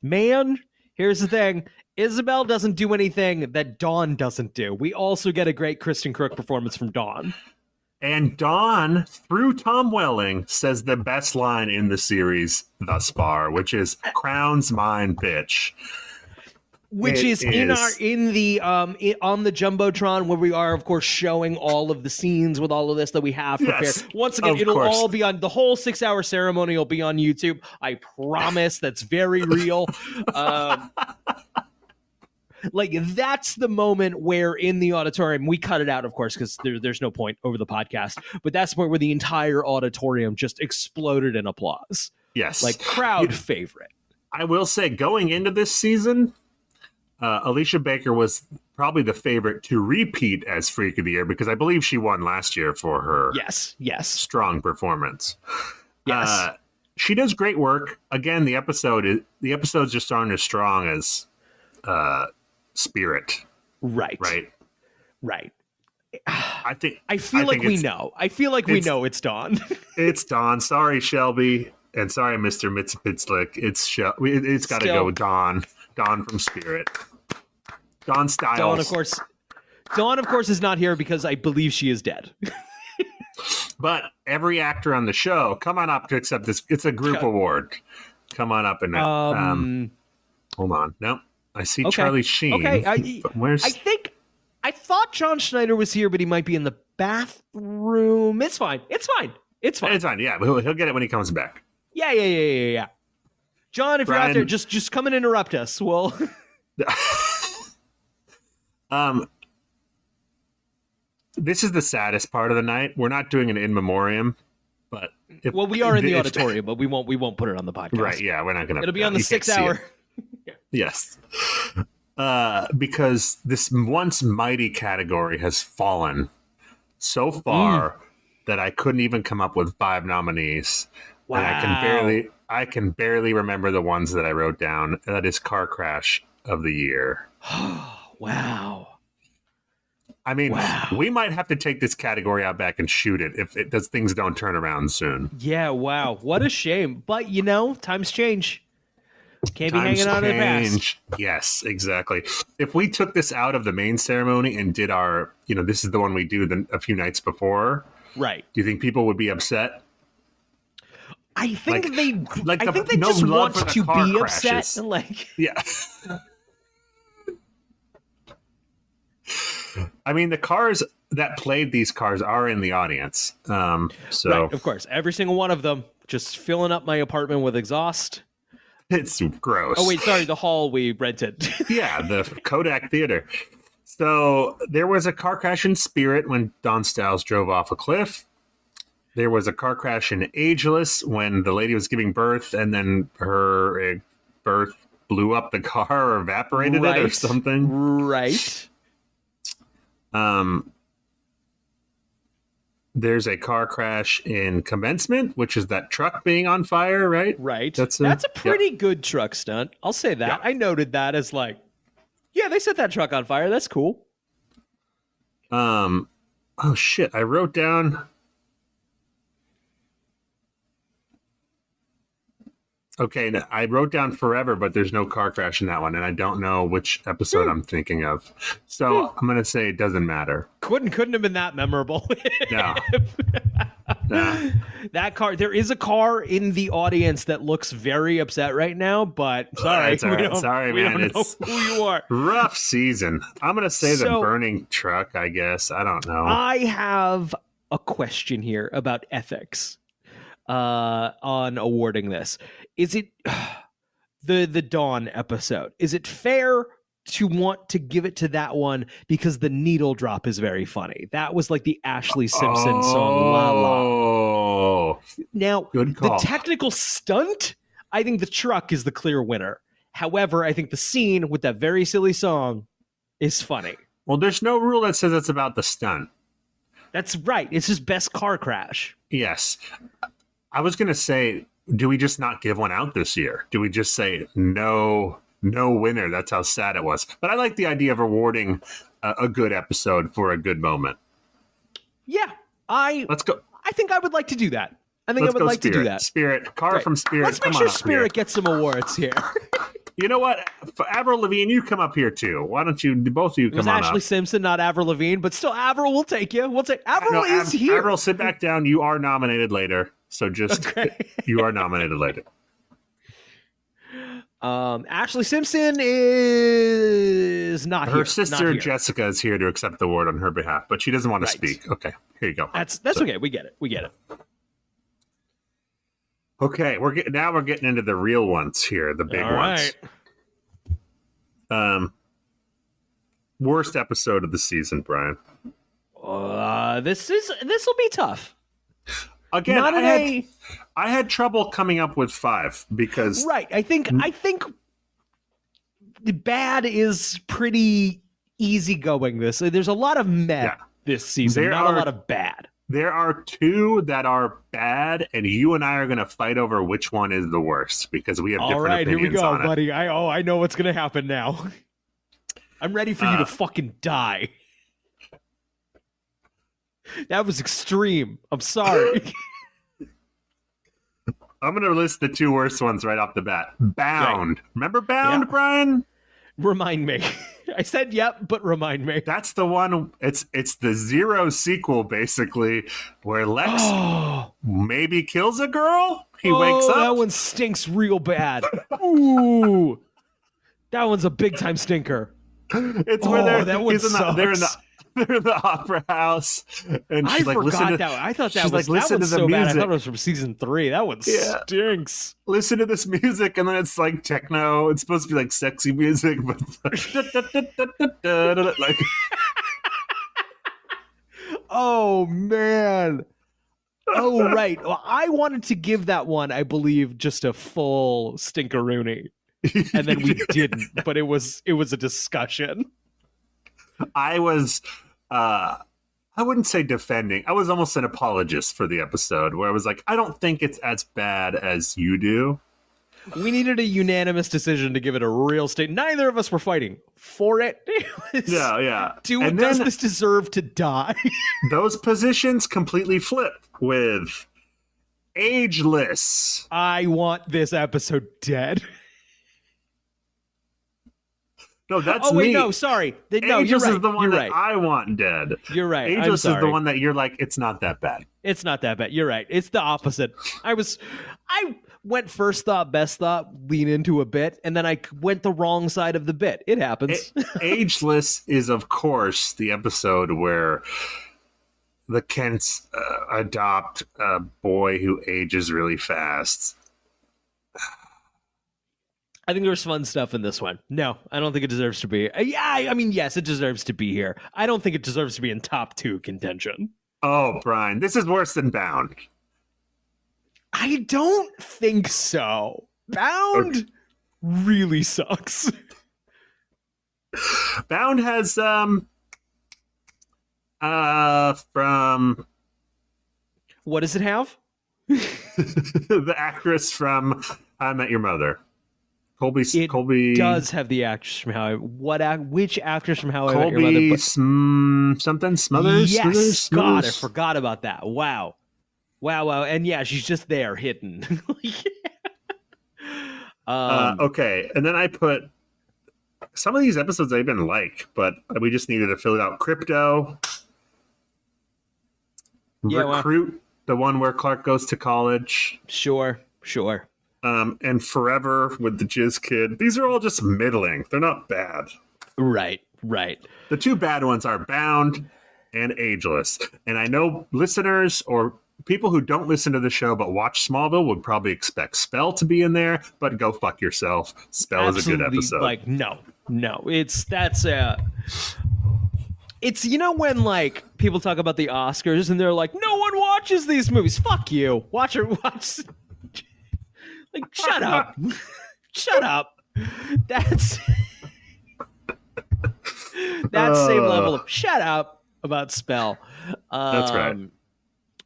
man, here's the thing. Isabel doesn't do anything that Dawn doesn't do. We also get a great Kristen Crook performance from Dawn. And Dawn, through Tom Welling, says the best line in the series thus far, which is "Crown's mine, bitch." Which is on the Jumbotron, where we are, of course, showing all of the scenes with all of this that we have prepared. Yes, once again, it'll all be on the whole 6-hour ceremony. Will be on YouTube. I promise. That's very real. Like that's the moment where in the auditorium we cut it out, of course, because there's no point over the podcast. But that's the point where the entire auditorium just exploded in applause. Yes, like crowd favorite. I will say, going into this season, Alicia Baker was probably the favorite to repeat as Freak of the Year because I believe she won last year for her yes strong performance. Yes, she does great work. Again, the episodes just aren't as strong as Spirit. Right. I feel like we know it's Dawn. It's Dawn. Sorry, Shelby, and sorry, Mr. Mitsipitslik. It's got to go Dawn. Dawn from Spirit. Dawn Styles. Dawn, of course, is not here because I believe she is dead. But every actor on the show, come on up to accept this. It's a group award. Come on up and hold on. No. I see Charlie Sheen. Okay, where's? I thought John Schneider was here, but he might be in the bathroom. It's fine. It's fine. Yeah, he'll get it when he comes back. Yeah. John, if you're out there, just come and interrupt us. Well, this is the saddest part of the night. We're not doing an in memoriam, but we are in the auditorium, but we won't put it on the podcast. Right? Yeah, we're not gonna. It'll be on the 6-hour. Yes. Because this once mighty category has fallen so far that I couldn't even come up with 5 nominees. Wow. And I can barely remember the ones that I wrote down. That is Car Crash of the Year. Wow. I mean, we might have to take this category out back and shoot it if things don't turn around soon. Yeah, wow. What a shame. But, times change. Can't be hanging on in the past. Yes, exactly. If we took this out of the main ceremony and did our, this is the one we do a few nights before. Right. Do you think people would be upset? I think they just want to be upset. Yeah. I mean, the cars that played these cars are in the audience. So right, of course, every single one of them just filling up my apartment with exhaust. It's gross. Oh, wait, sorry, the hall we rented. Yeah, the Kodak Theater. So there was a car crash in Spirit when Dawn Styles drove off a cliff. There was a car crash in Ageless when the lady was giving birth and then her birth blew up the car or evaporated it or something. Right. There's a car crash in Commencement, which is that truck being on fire, right? Right. That's a pretty good truck stunt. I'll say that. Yep. I noted that as they set that truck on fire. That's cool. Oh shit. I wrote down. Okay, I wrote down Forever, but there's no car crash in that one, and I don't know which episode I'm thinking of. So I'm going to say it doesn't matter. Couldn't have been that memorable. No. That car, there is a car in the audience that looks very upset right now, but sorry. Sorry, man. It's who you are. Rough season. I'm going to say the burning truck, I guess. I don't know. I have a question here about ethics on awarding this. Is it the Dawn episode? Is it fair to want to give it to that one because the needle drop is very funny. That was like the Ashley Simpson song La La. Oh, Now, good the call. technical stunt, I think the truck is the clear winner. However, I think the scene with that very silly song is funny. Well, there's no rule that says it's about the stunt. That's right. It's just best car crash. Yes. I was going to say, do we just not give one out this year? Do we just say no winner? That's how sad it was. But I like the idea of rewarding a good episode for a good moment. Yeah, Let's go. I think I would like to do that. I think I would like to do that. Spirit, car Right. from Spirit. Let's make come sure on up Spirit here. gets some awards here. You know what? For Avril Lavigne, you come up here too. Why don't you? Both of you It was come on Ashley up. Simpson, not Avril Lavigne, but still, Avril, we'll take you. We'll take Avril No, is here. Avril, sit back down. You are nominated later. So just you are nominated later. Ashley Simpson is not here. Her Not sister here. Jessica is here to accept the award on her behalf, but she doesn't want to Right. speak. Okay, here you go. That's okay. We get it. We get it. Okay, we're getting into the real ones here, the big All ones. right. Worst episode of the season, Brian. This will be tough. Again, Not I had trouble coming up with 5 because right. I think the bad is pretty easygoing. There's a lot of meh Yeah. this season, There not are- a lot of bad. there are 2 that are bad, and you and I are going to fight over which one is the worst because we have All different right, here we opinions go, on it. buddy. I know what's gonna happen now. I'm ready for you to fucking die. That was extreme. I'm sorry. I'm going to list the 2 worst ones right off the bat. Bound. Remember Bound, Yeah. Brian? Remind me. I said yep, but remind me. That's the one. It's the Zero sequel, basically, where Lex Oh, maybe kills a girl. He wakes up. That one stinks real bad. Ooh. That one's a big time stinker. It's where that one they're in sucks. the opera house, and I she's like, listen forgot to that. I thought that she's was like, listen that to one's the so bad. I music. thought it was from season 3. That one Yeah. stinks. listen to this music, and then it's like techno. It's supposed to be like sexy music, but like Oh man. Oh right. Well, I wanted to give that one, I believe, just a full stinkeroony, and then we didn't. But it was a discussion. I was I wouldn't say defending. I was almost an apologist for the episode where I was like, I don't think it's as bad as you do. We needed a unanimous decision to give it a real state. Neither of us were fighting for it. It was, Yeah. And does then this deserve to die? those positions completely flip with ageless. I want this episode dead. No, that's Oh wait, me. no, sorry. No, you're Ageless right. is the one You're that right. I want dead. You're right. I'm Ageless is the sorry. one that you're like, it's not that bad. It's not that bad. You're right. It's the opposite. I went first thought, best thought, lean into a bit, and then I went the wrong side of the bit. It happens. Ageless is, of course, the episode where the Kents adopt a boy who ages really fast. I think there's fun stuff in this one. No, I don't think it deserves to be. Yeah, I mean, yes, it deserves to be here. I don't think it deserves to be in top 2 contention. Oh, Brian, this is worse than Bound. I don't think so. Bound really sucks. Bound has from What does it have? the actress from How I Met Your Mother. It Colby does have the actress from How I... Which actress from How I Met Your Colby Mother? something Smothers. Yes, Smithers? God, I Smithers? forgot about that. Wow. And yeah, she's just there hidden. Okay, and then I put some of these episodes I even like, but we just needed to fill it out. Crypto, Yeah, well- Recruit, the one where Clark goes to college, Sure. and Forever with the Jizz Kid. These are all just middling. They're not bad. Right. The 2 bad ones are Bound and Ageless. And I know listeners or people who don't listen to the show but watch Smallville would probably expect Spell to be in there, but go fuck yourself. Spell is a good Absolutely, episode. Like, no. No, it's when like people talk about the Oscars and they're like, no one watches these movies. Fuck you. Watch. Like, shut up. Shut up. That's same level of shut up about Spell. That's right.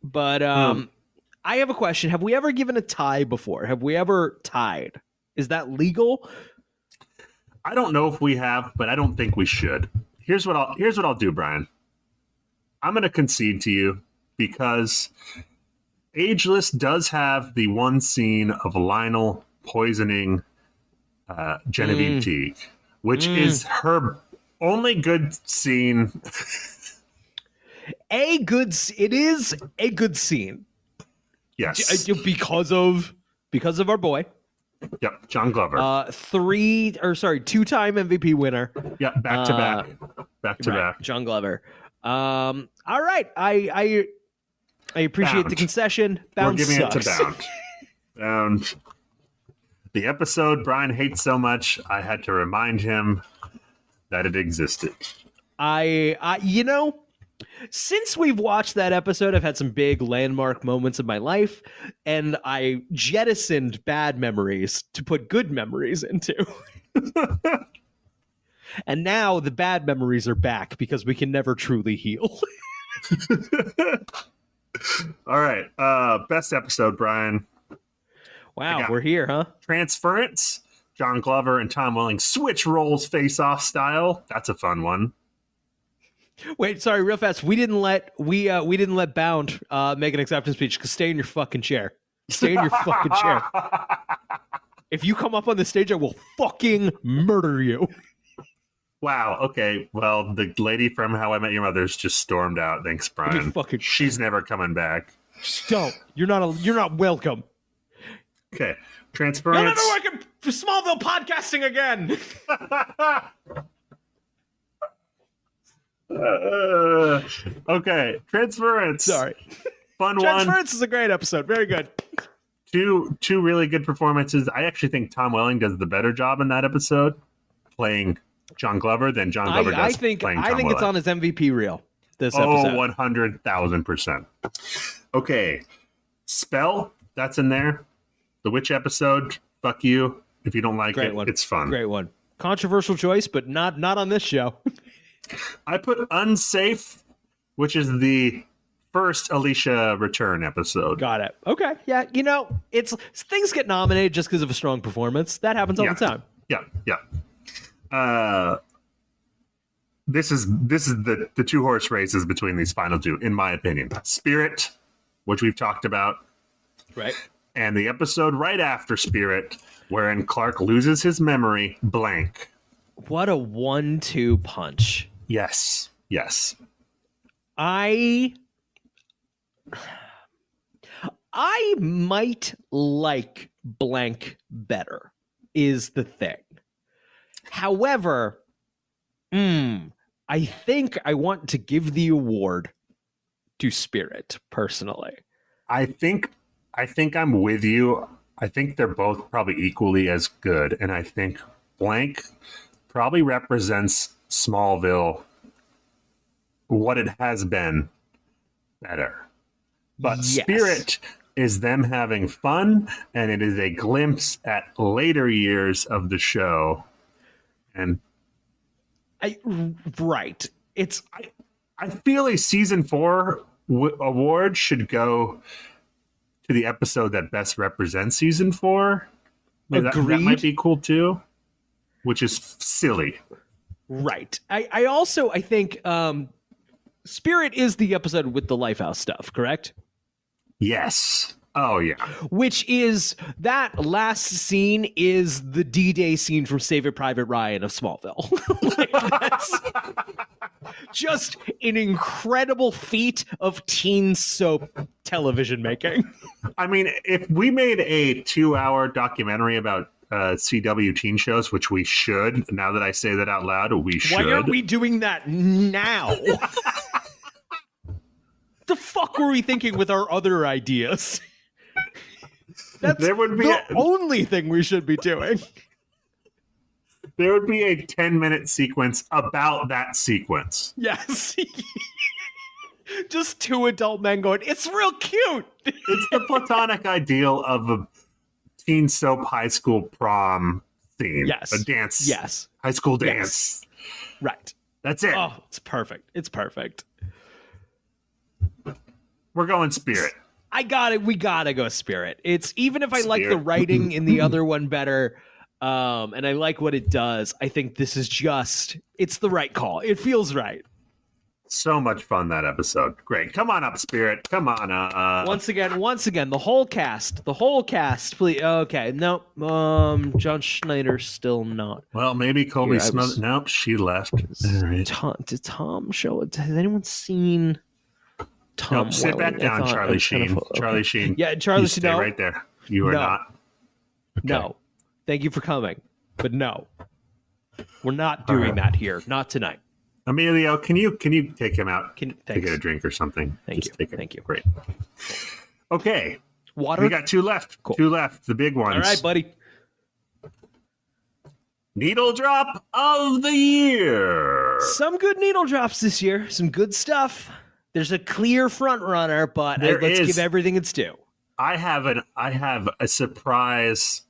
But I have a question. Have we ever given a tie before? Have we ever tied? Is that legal? I don't know if we have, but I don't think we should. Here's what I'll do, Brian. I'm going to concede to you because Ageless does have the one scene of Lionel poisoning Genevieve Teague, which is her only good scene. It is a good scene. Yes, because of our boy. Yep, John Glover. 2-time MVP winner. Yeah, back to back. John Glover. All right, I appreciate Bound. the concession. Bound We're giving sucks. it to Bound. Bound. The episode Brian hates so much, I had to remind him that it existed. Since we've watched that episode, I've had some big landmark moments of my life, and I jettisoned bad memories to put good memories into. And now the bad memories are back because we can never truly heal. All right. Best episode, Brian. Wow, we're here, huh? Transference. John Glover and Tom Welling switch roles face-off style. That's a fun one. Wait, sorry, real fast. We didn't let Bound make an acceptance speech. Stay in your fucking chair. Stay in your fucking chair. If you come up on the stage, I will fucking murder you. Wow. Okay. Well, the lady from How I Met Your Mother's just stormed out. Thanks, Brian. She's never coming back. Don't. You're not welcome. Okay. Transference. You'll never work for Smallville podcasting again. Okay, Transference. Sorry. Fun one. Transference is a great episode. Very good. Two really good performances. I actually think Tom Welling does the better job in that episode, playing John Glover than John Glover does playing Tom Welling. I think it's on his MVP reel, this episode. 100,000%. Okay, Spell, that's in there. The Witch episode, fuck you. If you don't like it, it's fun. Great one. Controversial choice, but not on this show. I put Unsafe, which is the first Alicia return episode. Got it. Okay. Yeah, it's things get nominated just because of a strong performance. That happens all the time. Yeah. This is the two horse races between these final two, in my opinion. Spirit, which we've talked about. Right. And the episode right after Spirit, wherein Clark loses his memory, Blank. What a 1-2 punch. Yes. I might like Blank better, is the thing. However, I think I want to give the award to Spirit, personally. I think I'm with you. I think they're both probably equally as good, and I think Blank probably represents Smallville, what it has been, better. But yes. Spirit is them having fun, and it is a glimpse at later years of the show. And I feel a season 4 award should go to the episode that best represents season 4. That might be cool too, which is silly. Right. I think Spirit is the episode with the Lifehouse stuff, correct? Yes. Oh, yeah. Which is, that last scene is the D-Day scene from Saving Private Ryan of Smallville. That's just an incredible feat of teen soap television making. I mean, if we made a 2-hour documentary about CW teen shows, which we should, now that I say that out loud, we should. Why aren't we doing that now? The fuck were we thinking with our other ideas? That's the only thing we should be doing. There would be a 10-minute sequence about that sequence. Yes. Just two adult men going, it's real cute. It's the platonic ideal of a teen soap high school prom theme. Yes. A dance. Yes. High school dance. Yes. Right. That's it. Oh, it's perfect. It's perfect. We're going Spirit. We gotta go Spirit. It's even if I like the Spirit. writing in the other one better, and I like what it does, I think this is it's the right call. It feels right. So much fun that episode. Great. Come on up, Spirit. Come on. Once again, the whole cast, please. Okay, no, John Schneider's still not. Well, maybe Colby Smith. Nope, she left. All right. Did Tom show it? Has anyone seen Tom? Nope, sit Welling? back down, Charlie Sheen. Charlie Sheen. Yeah, Charlie You Sheen. stay No, right there. You are No. not. Okay. no. Thank you for coming, but no, we're not doing that here. Not tonight. Emilio, can you take him out to Thanks. get a drink or something? Thank Just you. Take it. Thank you. Great. Okay. Water. We got two left. Cool. Two left. The big ones. All right, buddy. Needle drop of the year. Some good needle drops this year. Some good stuff. There's a clear front runner, but let's give everything its due. I have a surprise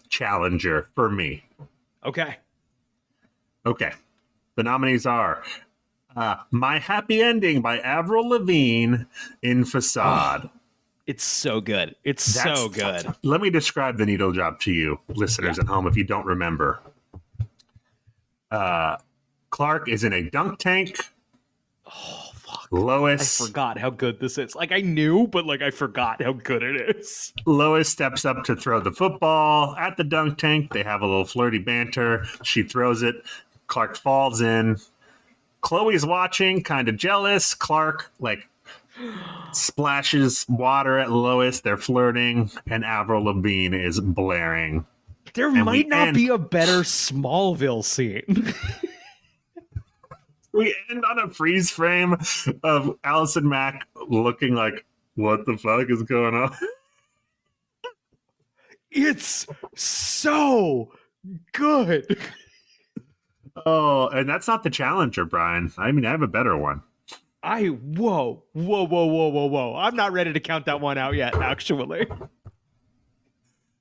challenger for me. Okay. Okay. The nominees are My Happy Ending by Avril Lavigne in Facade. It's so good. It's so good. Let me describe the needle drop to you, listeners at home, if you don't remember. Clark is in a dunk tank. Oh, fuck. Lois. I forgot how good this is. Like, I knew, but I forgot how good it is. Lois steps up to throw the football at the dunk tank. They have a little flirty banter. She throws it. Clark falls in. Chloe's watching, kind of jealous. Clark, splashes water at Lois. They're flirting, and Avril Lavigne is blaring. There might not be a better Smallville scene. We end on a freeze frame of Allison Mack looking like, what the fuck is going on? It's so good. Oh, and that's not the challenger, Brian. I mean, I have a better one. Whoa. I'm not ready to count that one out yet, actually.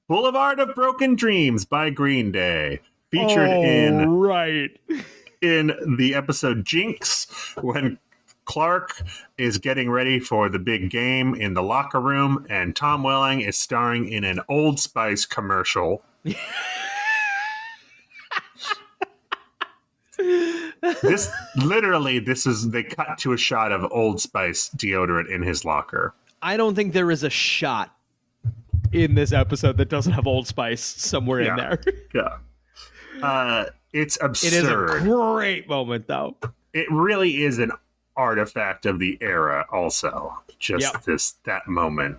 Boulevard of Broken Dreams by Green Day. Featured in the episode Jinx, when Clark is getting ready for the big game in the locker room, and Tom Welling is starring in an Old Spice commercial. They cut to a shot of Old Spice deodorant in his locker. I don't think there is a shot in this episode that doesn't have Old Spice somewhere in there. Yeah. It's absurd. It is a great moment, though. It really is an artifact of the era also. That moment.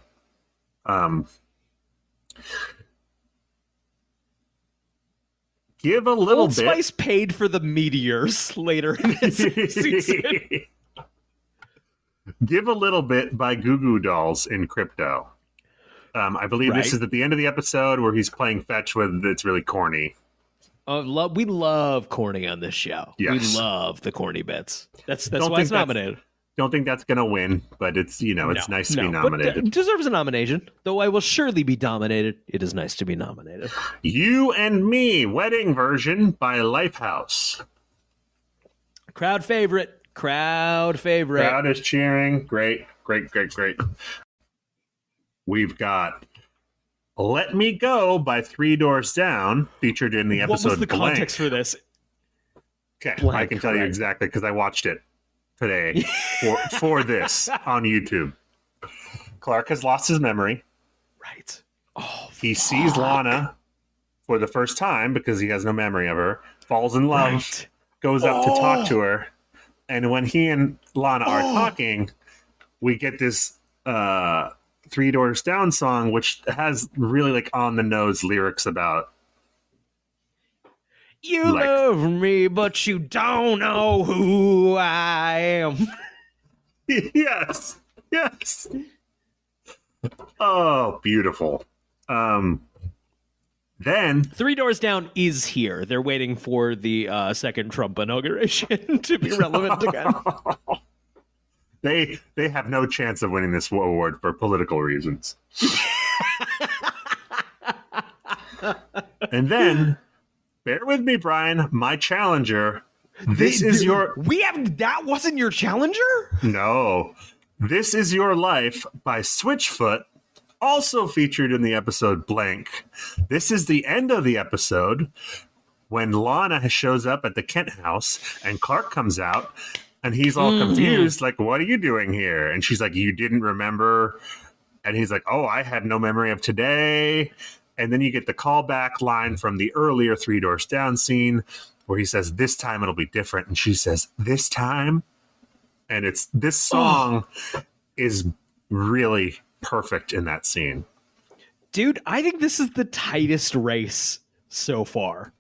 Give a little Old bit. Spice paid for the meteors later in this season. Give a little bit by Goo Goo Dolls in Crypto. I believe this is at the end of the episode where he's playing fetch with. It's really corny. We love corny on this show. Yes. We love the corny bits. That's why it's nominated. Don't think that's going to win, but it's nice to be nominated. But it deserves a nomination, though I will surely be dominated. It is nice to be nominated. You and Me wedding version by Lifehouse. Crowd favorite. Crowd is cheering. Great. We've got Let Me Go by Three Doors Down, featured in the episode. What was the context for this? Okay, I can tell you exactly because I watched it today for this on YouTube. Clark has lost his memory. Right. Oh, he sees Lana for the first time because he has no memory of her, falls in love, goes up to talk to her, and when he and Lana are talking, we get this Three Doors Down song, which has really on the nose lyrics about you love me, but you don't know who I am. Yes. Oh, beautiful. Then Three Doors Down is here. They're waiting for the second Trump inauguration to be relevant again. they have no chance of winning this award for political reasons. And then, bear with me, Brian, my challenger. That wasn't your challenger? No. This Is Your Life by Switchfoot, also featured in the episode Blank. This is the end of the episode when Lana shows up at the Kent house and Clark comes out and he's all confused, like, what are you doing here? And she's like, you didn't remember? And he's like, oh, I have no memory of today. And then you get the callback line from the earlier Three Doors Down scene where he says, this time it'll be different. And she says, this time? And it's this song is really perfect in that scene. Dude, I think this is the tightest race so far.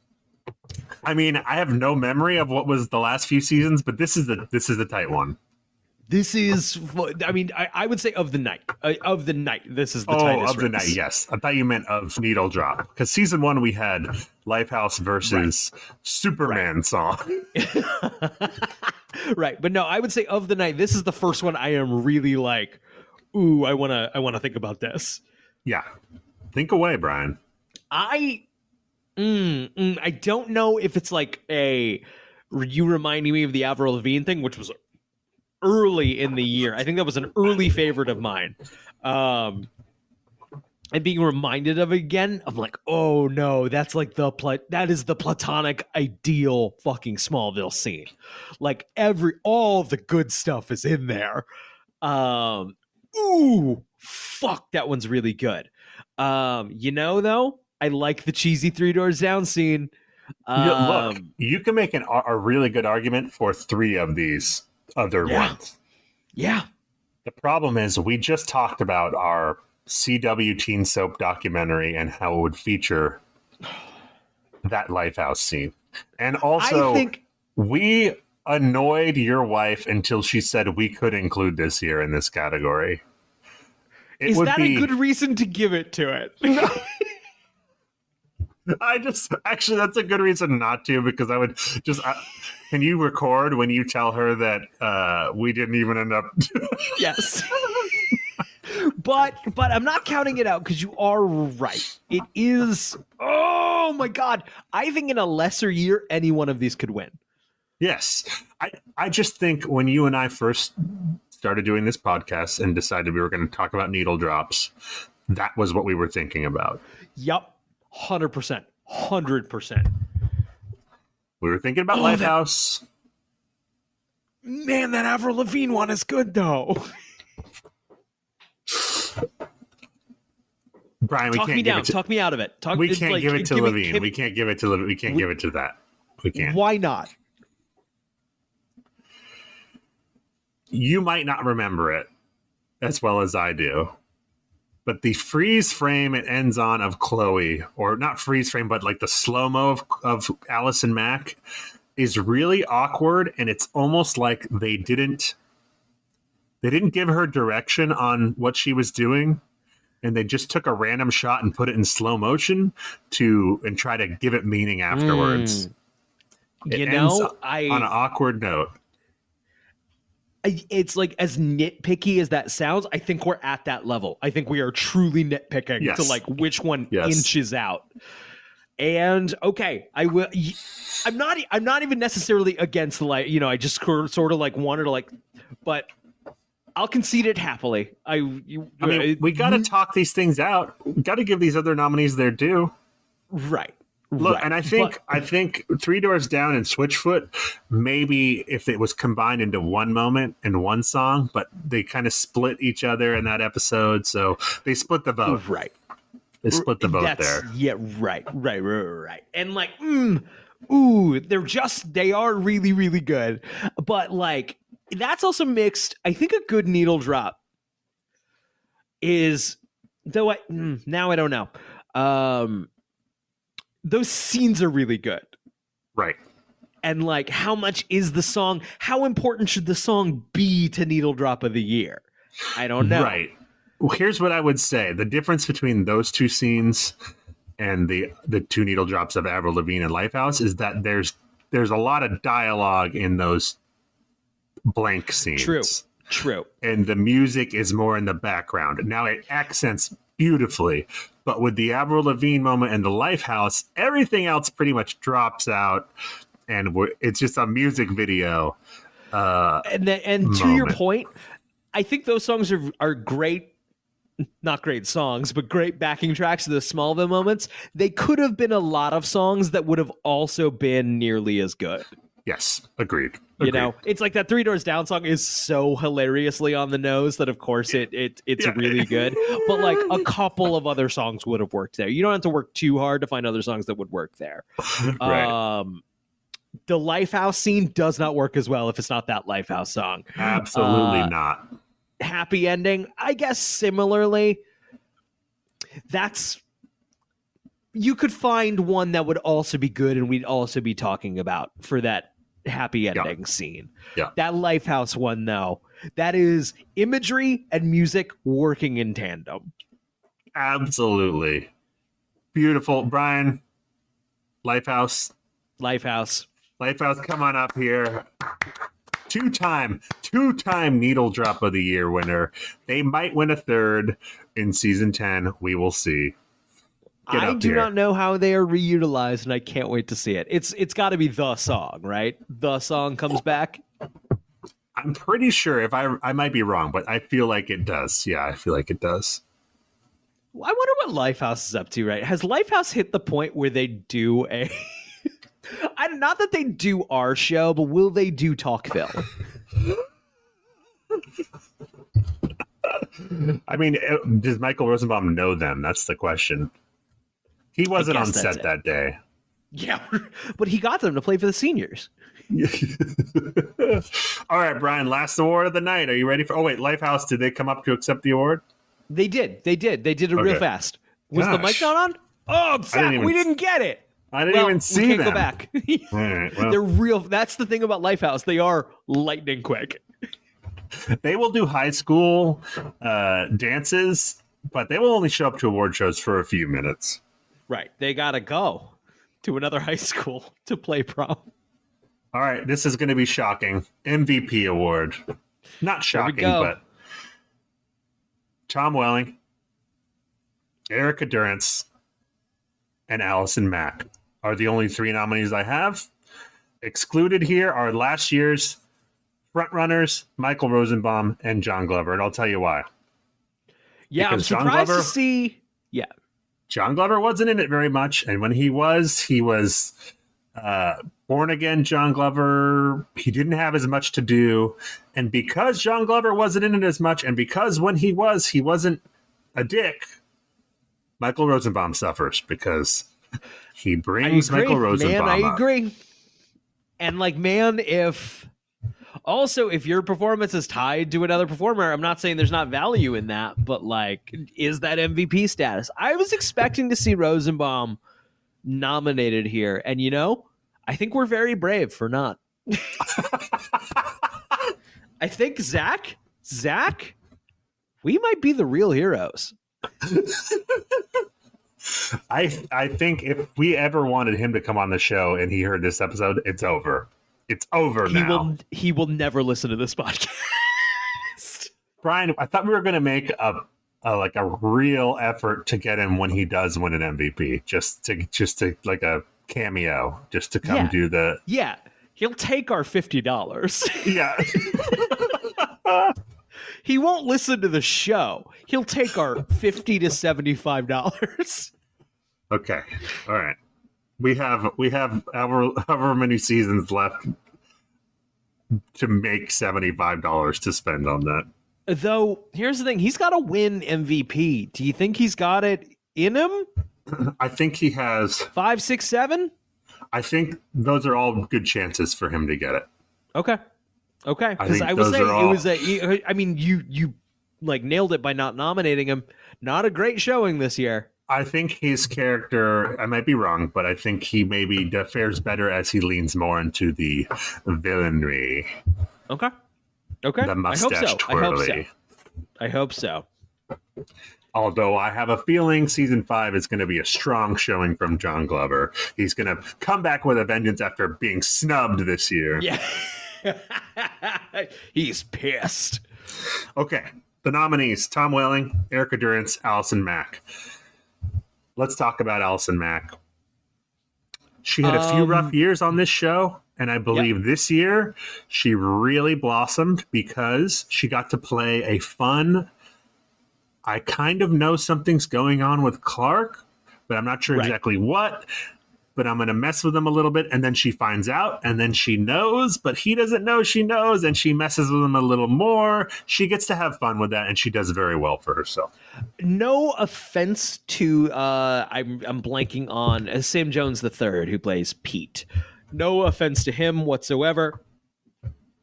I mean, I have no memory of what was the last few seasons, but this is the tight one. This is, I mean, I would say of the night. This is the tightest of the race. night, yes. I thought you meant of Needle Drop. Because season 1, we had Lifehouse versus Superman song. Right. But no, I would say of the night, this is the first one I am really like, ooh, I wanna think about this. Yeah. Think away, Brian. I don't know if it's like you reminding me of the Avril Lavigne thing, which was early in the year. I think that was an early favorite of mine. And being reminded of it again, I'm like, oh no, that's like that is the platonic ideal fucking Smallville scene. Like all the good stuff is in there. Ooh, fuck, that one's really good. Though, I like the cheesy Three Doors Down scene. Look, you can make a really good argument for 3 of these other ones. Yeah. The problem is we just talked about our CW teen soap documentary and how it would feature that Lifehouse scene. And also, I think we annoyed your wife until she said we could include this here in this category. Is that a good reason to give it to it? Actually, that's a good reason not to, because I would just, can you record when you tell her that we didn't even end up? Yes. But I'm not counting it out because you are right. It is, oh my God. I think in a lesser year, any one of these could win. Yes. I just think when you and I first started doing this podcast and decided we were going to talk about needle drops, that was what we were thinking about. Yep. 100%. 100%. We were thinking about Lifehouse. Man, that Avril Lavigne one is good, though. Brian, we Talk can't me give down. it to, Talk me out of it. we can't give it to Levine. We can't give it to Levine. We can't give it to that. We can't. Why not? You might not remember it as well as I do, but the freeze frame it ends on of Chloe, or not freeze frame, but like the slow-mo of Allison Mack, is really awkward, and it's almost like they didn't give her direction on what she was doing, and they just took a random shot and put it in slow motion and try to give it meaning afterwards. It ends on an awkward note. It's like, as nitpicky as that sounds, I think we're at that level. I think we are truly nitpicking to like which one inches out. And okay, I will. I'm not even necessarily against I just sort of like wanted to but I'll concede it happily. I mean, we got to talk these things out. We got to give these other nominees their due. Right. Look, and I think Three Doors Down and Switchfoot, maybe if it was combined into one moment and one song, but they kind of split each other in that episode, so they split the vote. Right. They split the vote there. Yeah, right. And they are really, really good. But that's also mixed. I think a good needle drop is, though now I don't know. Those scenes are really good. Right. And how much is the song? How important should the song be to Needle Drop of the Year? I don't know. Right. Well, here's what I would say. The difference between those two scenes and the two needle drops of Avril Lavigne and Lifehouse is that there's a lot of dialogue in those blank scenes. True. And the music is more in the background. Now it accents beautifully, but with the Avril Lavigne moment and the Lifehouse, everything else pretty much drops out, and it's just a music video. And to your point, I think those songs are great. Not great songs, but great backing tracks to the Smallville moments. They could have been a lot of songs that would have also been nearly as good. Yes, agreed. You know, it's like that Three Doors Down song is so hilariously on the nose that, of course, it's really good. But like a couple of other songs would have worked there. You don't have to work too hard to find other songs that would work there. Right. The Lifehouse scene does not work as well if it's not that Lifehouse song. Absolutely not. Happy ending, I guess. Similarly, you could find one that would also be good and we'd also be talking about for that happy ending scene. Yeah. That Lifehouse one, though, that is imagery and music working in tandem. Absolutely. Beautiful. Brian, Lifehouse, come on up here. Two-time Needle Drop of the Year winner. They might win a third in season 10. We will see. I do not know how they are reutilized, and I can't wait to see it. It's got to be the song, right? The song comes back. I'm pretty sure. If I might be wrong, but I feel like it does. Yeah, I feel like it does. I wonder what Lifehouse is up to, right? Has Lifehouse hit the point where they do a... not that they do our show, but will they do Talkville? I mean, does Michael Rosenbaum know them? That's the question. He wasn't on set that day. Yeah, but he got them to play for the seniors. All right, Brian, last award of the night. Are you ready for... Oh, wait, Lifehouse, did they come up to accept the award? They did. They did it real fast. Was the mic not on? Oh, Zach, we didn't get it. I didn't even see them. We can't go back. All right, well. They're real. That's the thing about Lifehouse. They are lightning quick. They will do high school dances, but they will only show up to award shows for a few minutes. Right. They got to go to another high school to play prom. All right. This is going to be shocking. MVP award. Not shocking, but Tom Welling, Erica Durance, and Allison Mack are the only three nominees I have. Excluded here are last year's frontrunners, Michael Rosenbaum and John Glover, and I'll tell you why. Yeah, because I'm surprised to see... Yeah. John Glover wasn't in it very much, and when he was born again John Glover. He didn't have as much to do, and because John Glover wasn't in it as much, and because when he wasn't a dick, Michael Rosenbaum suffers because he brings Michael Rosenbaum up. I agree. Up. And if your performance is tied to another performer, I'm not saying there's not value in that, but is that MVP status? I was expecting to see Rosenbaum nominated here, and I think we're very brave for not. I think Zach, we might be the real heroes. I think if we ever wanted him to come on the show and he heard this episode, it's over. It's over now. He will never listen to this podcast. Brian, I thought we were going to make a real effort to get him when he does win an MVP, just to like a cameo, just to come do the... Yeah, he'll take our $50. Yeah. He won't listen to the show. He'll take our $50 to $75. Okay. All right. We have however many seasons left to make $75 to spend on that. Though, here's the thing. He's got to win MVP. Do you think he's got it in him? I think he has 5, 6, 7. I think those are all good chances for him to get it. Okay. Because I was saying it was you nailed it by not nominating him. Not a great showing this year. I think his character, I might be wrong, but I think he maybe fares better as he leans more into the villainry. Okay. The mustache twirly. I hope so. Although I have a feeling season 5 is going to be a strong showing from John Glover. He's going to come back with a vengeance after being snubbed this year. Yeah. He's pissed. Okay. The nominees, Tom Welling, Erica Durance, Allison Mack. Let's talk about Allison Mack. She had a few rough years on this show, and I believe this year she really blossomed because she got to play a fun, I kind of know something's going on with Clark, but I'm not sure exactly what. But I'm going to mess with him a little bit. And then she finds out, and then she knows, but he doesn't know she knows, and she messes with him a little more. She gets to have fun with that, and she does very well for herself. No offense to, I'm blanking on Sam Jones III, who plays Pete. No offense to him whatsoever.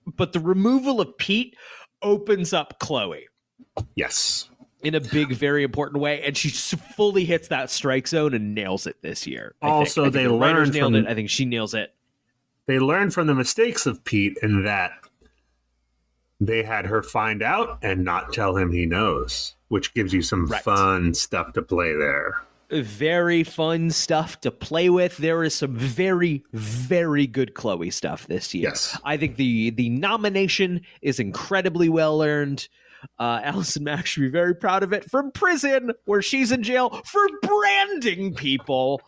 But the removal of Pete opens up Chloe. Yes. In a big, very important way, and she fully hits that strike zone and nails it this year. I think they the writers learned nailed from it. I think she nails it. They learned from the mistakes of Pete in that they had her find out and not tell him he knows, which gives you some fun stuff to play there. Very fun stuff to play with. There is some very, very good Chloe stuff this year. Yes. I think the nomination is incredibly well earned. Allison Mack should be very proud of it. From prison, where she's in jail for branding people.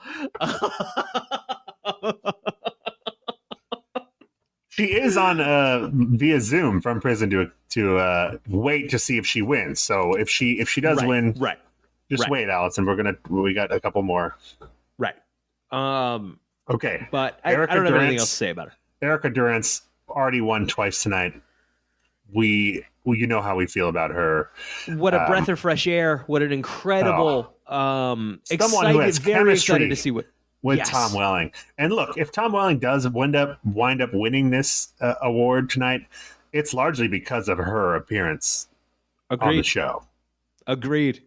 She is on via Zoom from prison to wait to see if she wins. So if she does win, just wait, Allison. We got a couple more. Right. Okay. But I don't have anything else to say about her. Erica Durance already won twice tonight. You know how we feel about her. What a breath of fresh air! What an incredible, someone who has very excited to see what with Tom Welling. And look, if Tom Welling does wind up winning this award tonight, it's largely because of her appearance on the show. Agreed.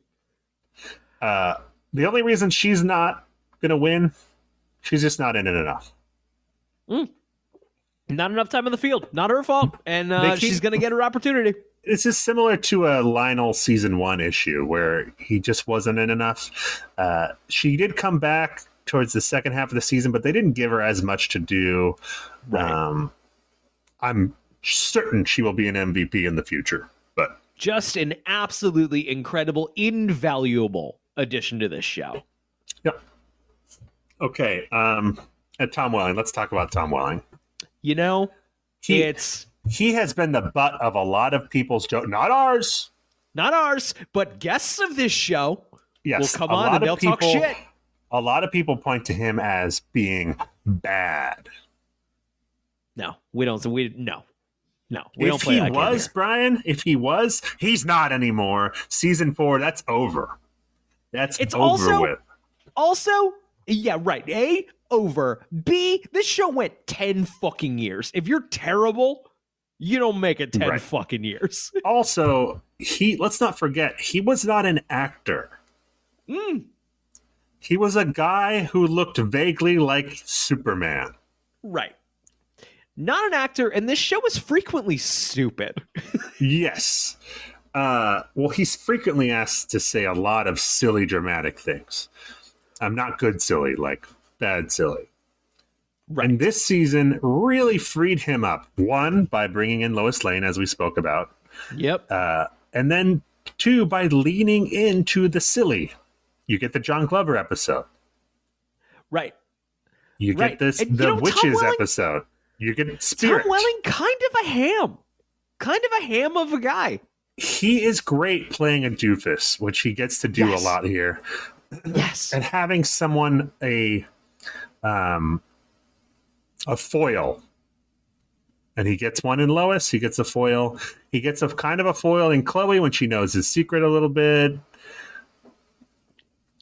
The only reason she's not going to win, she's just not in it enough. Not enough time on the field. Not her fault. And she's going to get her opportunity. This is similar to a Lionel season 1 issue where he just wasn't in enough. She did come back towards the second half of the season, but they didn't give her as much to do. Right. I'm certain she will be an MVP in the future. But just an absolutely incredible, invaluable addition to this show. Yep. Okay. At Tom Welling, let's talk about Tom Welling. You know, he has been the butt of a lot of people's jokes. Not ours, but guests of this show will come on and they'll talk shit. A lot of people point to him as being bad. No, we don't. No. If he was, Brian, he's not anymore. Season 4, that's over. It's over with. Also, yeah, right. A, over. B, this show went 10 fucking years. If you're terrible, you don't make it 10 fucking years. Also, let's not forget, he was not an actor. He was a guy who looked vaguely like Superman. Right. Not an actor, and this show is frequently stupid. Yes. Well, he's frequently asked to say a lot of silly, dramatic things. Not good silly, like bad silly. Right. And this season really freed him up. 1, by bringing in Lois Lane, as we spoke about. Yep. And then 2, by leaning into the silly. You get the John Glover episode. Right. You get the witches episode. You get Spirit. Tom Welling, kind of a ham of a guy. He is great playing a doofus, which he gets to do a lot here. Yes. And having someone a foil. And he gets one in Lois. He gets a foil. He gets a kind of a foil in Chloe when she knows his secret a little bit.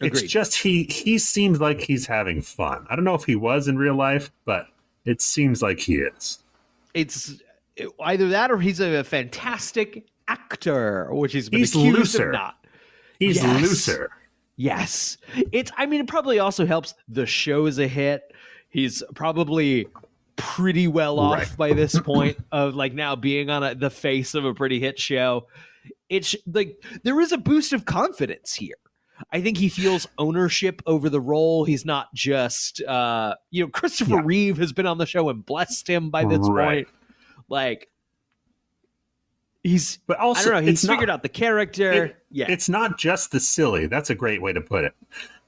Agreed. It's just he seems like he's having fun. I don't know if he was in real life, but it seems like he is. It's either that or he's a fantastic actor, which he's been accused of not. He's looser. Yes. It probably also helps the show is a hit. He's probably pretty well off by this point of like now being on the face of a pretty hit show. it's like there is a boost of confidence here. I think he feels ownership over the role. He's not just, Christopher Reeve has been on the show and blessed him by this point. Like, but also, I don't know, he's figured out the character. It's not just the silly. That's a great way to put it.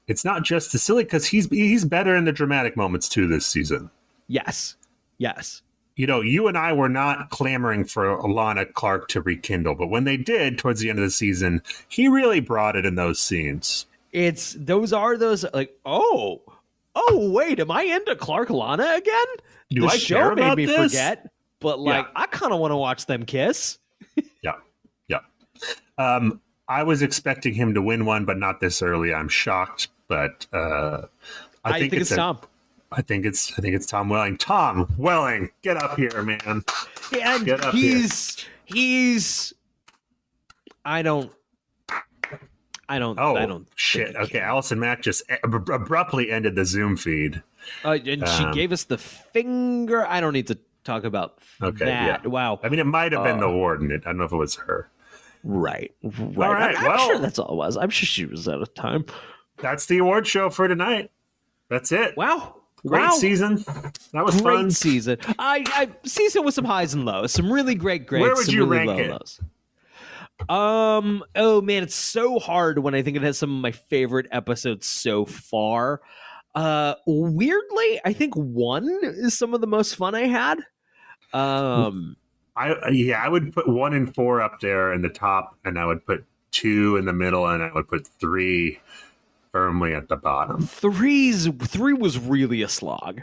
It's not just the silly, because he's better in the dramatic moments too this season. Yes. You and I were not clamoring for Alana Clark to rekindle, but when they did towards the end of the season, he really brought it in those scenes. Those like, oh wait, am I into Clark Lana again? The show made me forget, but I kind of want to watch them kiss. Yeah. I was expecting him to win one, but not this early. I'm shocked, but I think it's Tom. I think it's Tom Welling. Tom Welling, get up here, man. And get up he's I don't shit. Okay, Allison Mack just abruptly ended the Zoom feed. And she gave us the finger. I don't need to talk about that. Yeah. Wow. I mean, it might have been the warden. I don't know if it was her. Right. All right. I'm sure that's all it was. I'm sure she was out of time. That's the award show for tonight. That's it. Wow. Great season. That was great fun. Season. Season with some highs and lows. Some really great grades. Where would you really rank it? Lows. Oh man, it's so hard when I think it has some of my favorite episodes so far. Weirdly, I think 1 is some of the most fun I had. I would put 1 and 4 up there in the top, and I would put 2 in the middle, and I would put 3 firmly at the bottom. 3 was really a slog.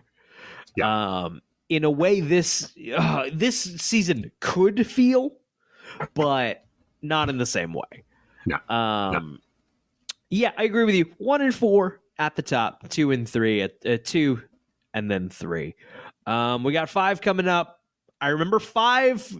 Yeah. In a way, this season could feel, but not in the same way. No. Yeah, I agree with you. 1 and 4 at the top, 2 and 3 at 2, and then 3. We got 5 coming up. I remember 5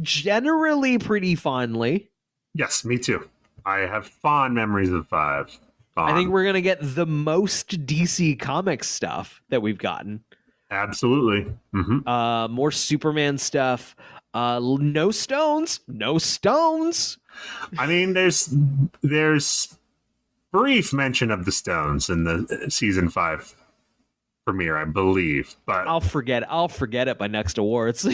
generally pretty fondly. Yes, me too. I have fond memories of 5. I think we're going to get the most DC Comics stuff that we've gotten. Absolutely. Mm-hmm. More Superman stuff. No stones. I mean, there's brief mention of the stones in the season 5 premiere, I believe, but I'll forget it by next awards.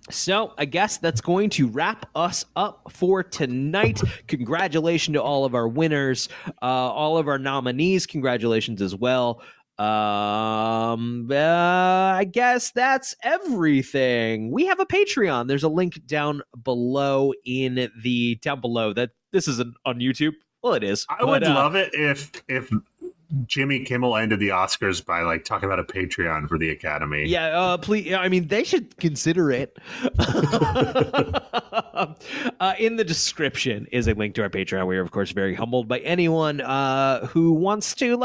So I guess that's going to wrap us up for tonight. Congratulations to all of our winners, all of our nominees. Congratulations as well. I guess that's everything. We have a Patreon. There's a link down below that this isn't on YouTube. Well, it is. I would love it if Jimmy Kimmel ended the Oscars by talking about a Patreon for the Academy. Yeah, please. I mean, they should consider it. In the description is a link to our Patreon. We are, of course, very humbled by anyone who wants to,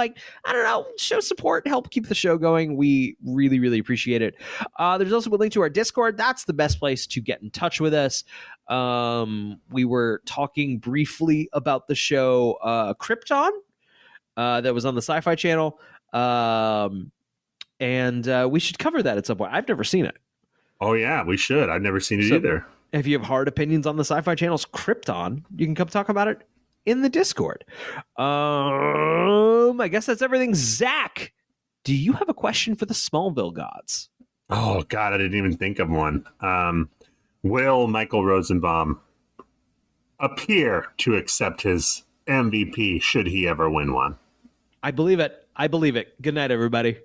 show support, help keep the show going. We really, really appreciate it. There's also a link to our Discord. That's the best place to get in touch with us. We were talking briefly about the show Krypton. That was on the Sci-Fi Channel, and we should cover that at some point. I've never seen it. Oh yeah, we should. I've never seen it either. If you have hard opinions on the Sci-Fi Channel's Krypton, you can come talk about it in the Discord. I guess that's everything. Zach, do you have a question for the Smallville gods? Oh God, I didn't even think of one. Will Michael Rosenbaum appear to accept his MVP should he ever win one? I believe it. Good night, everybody.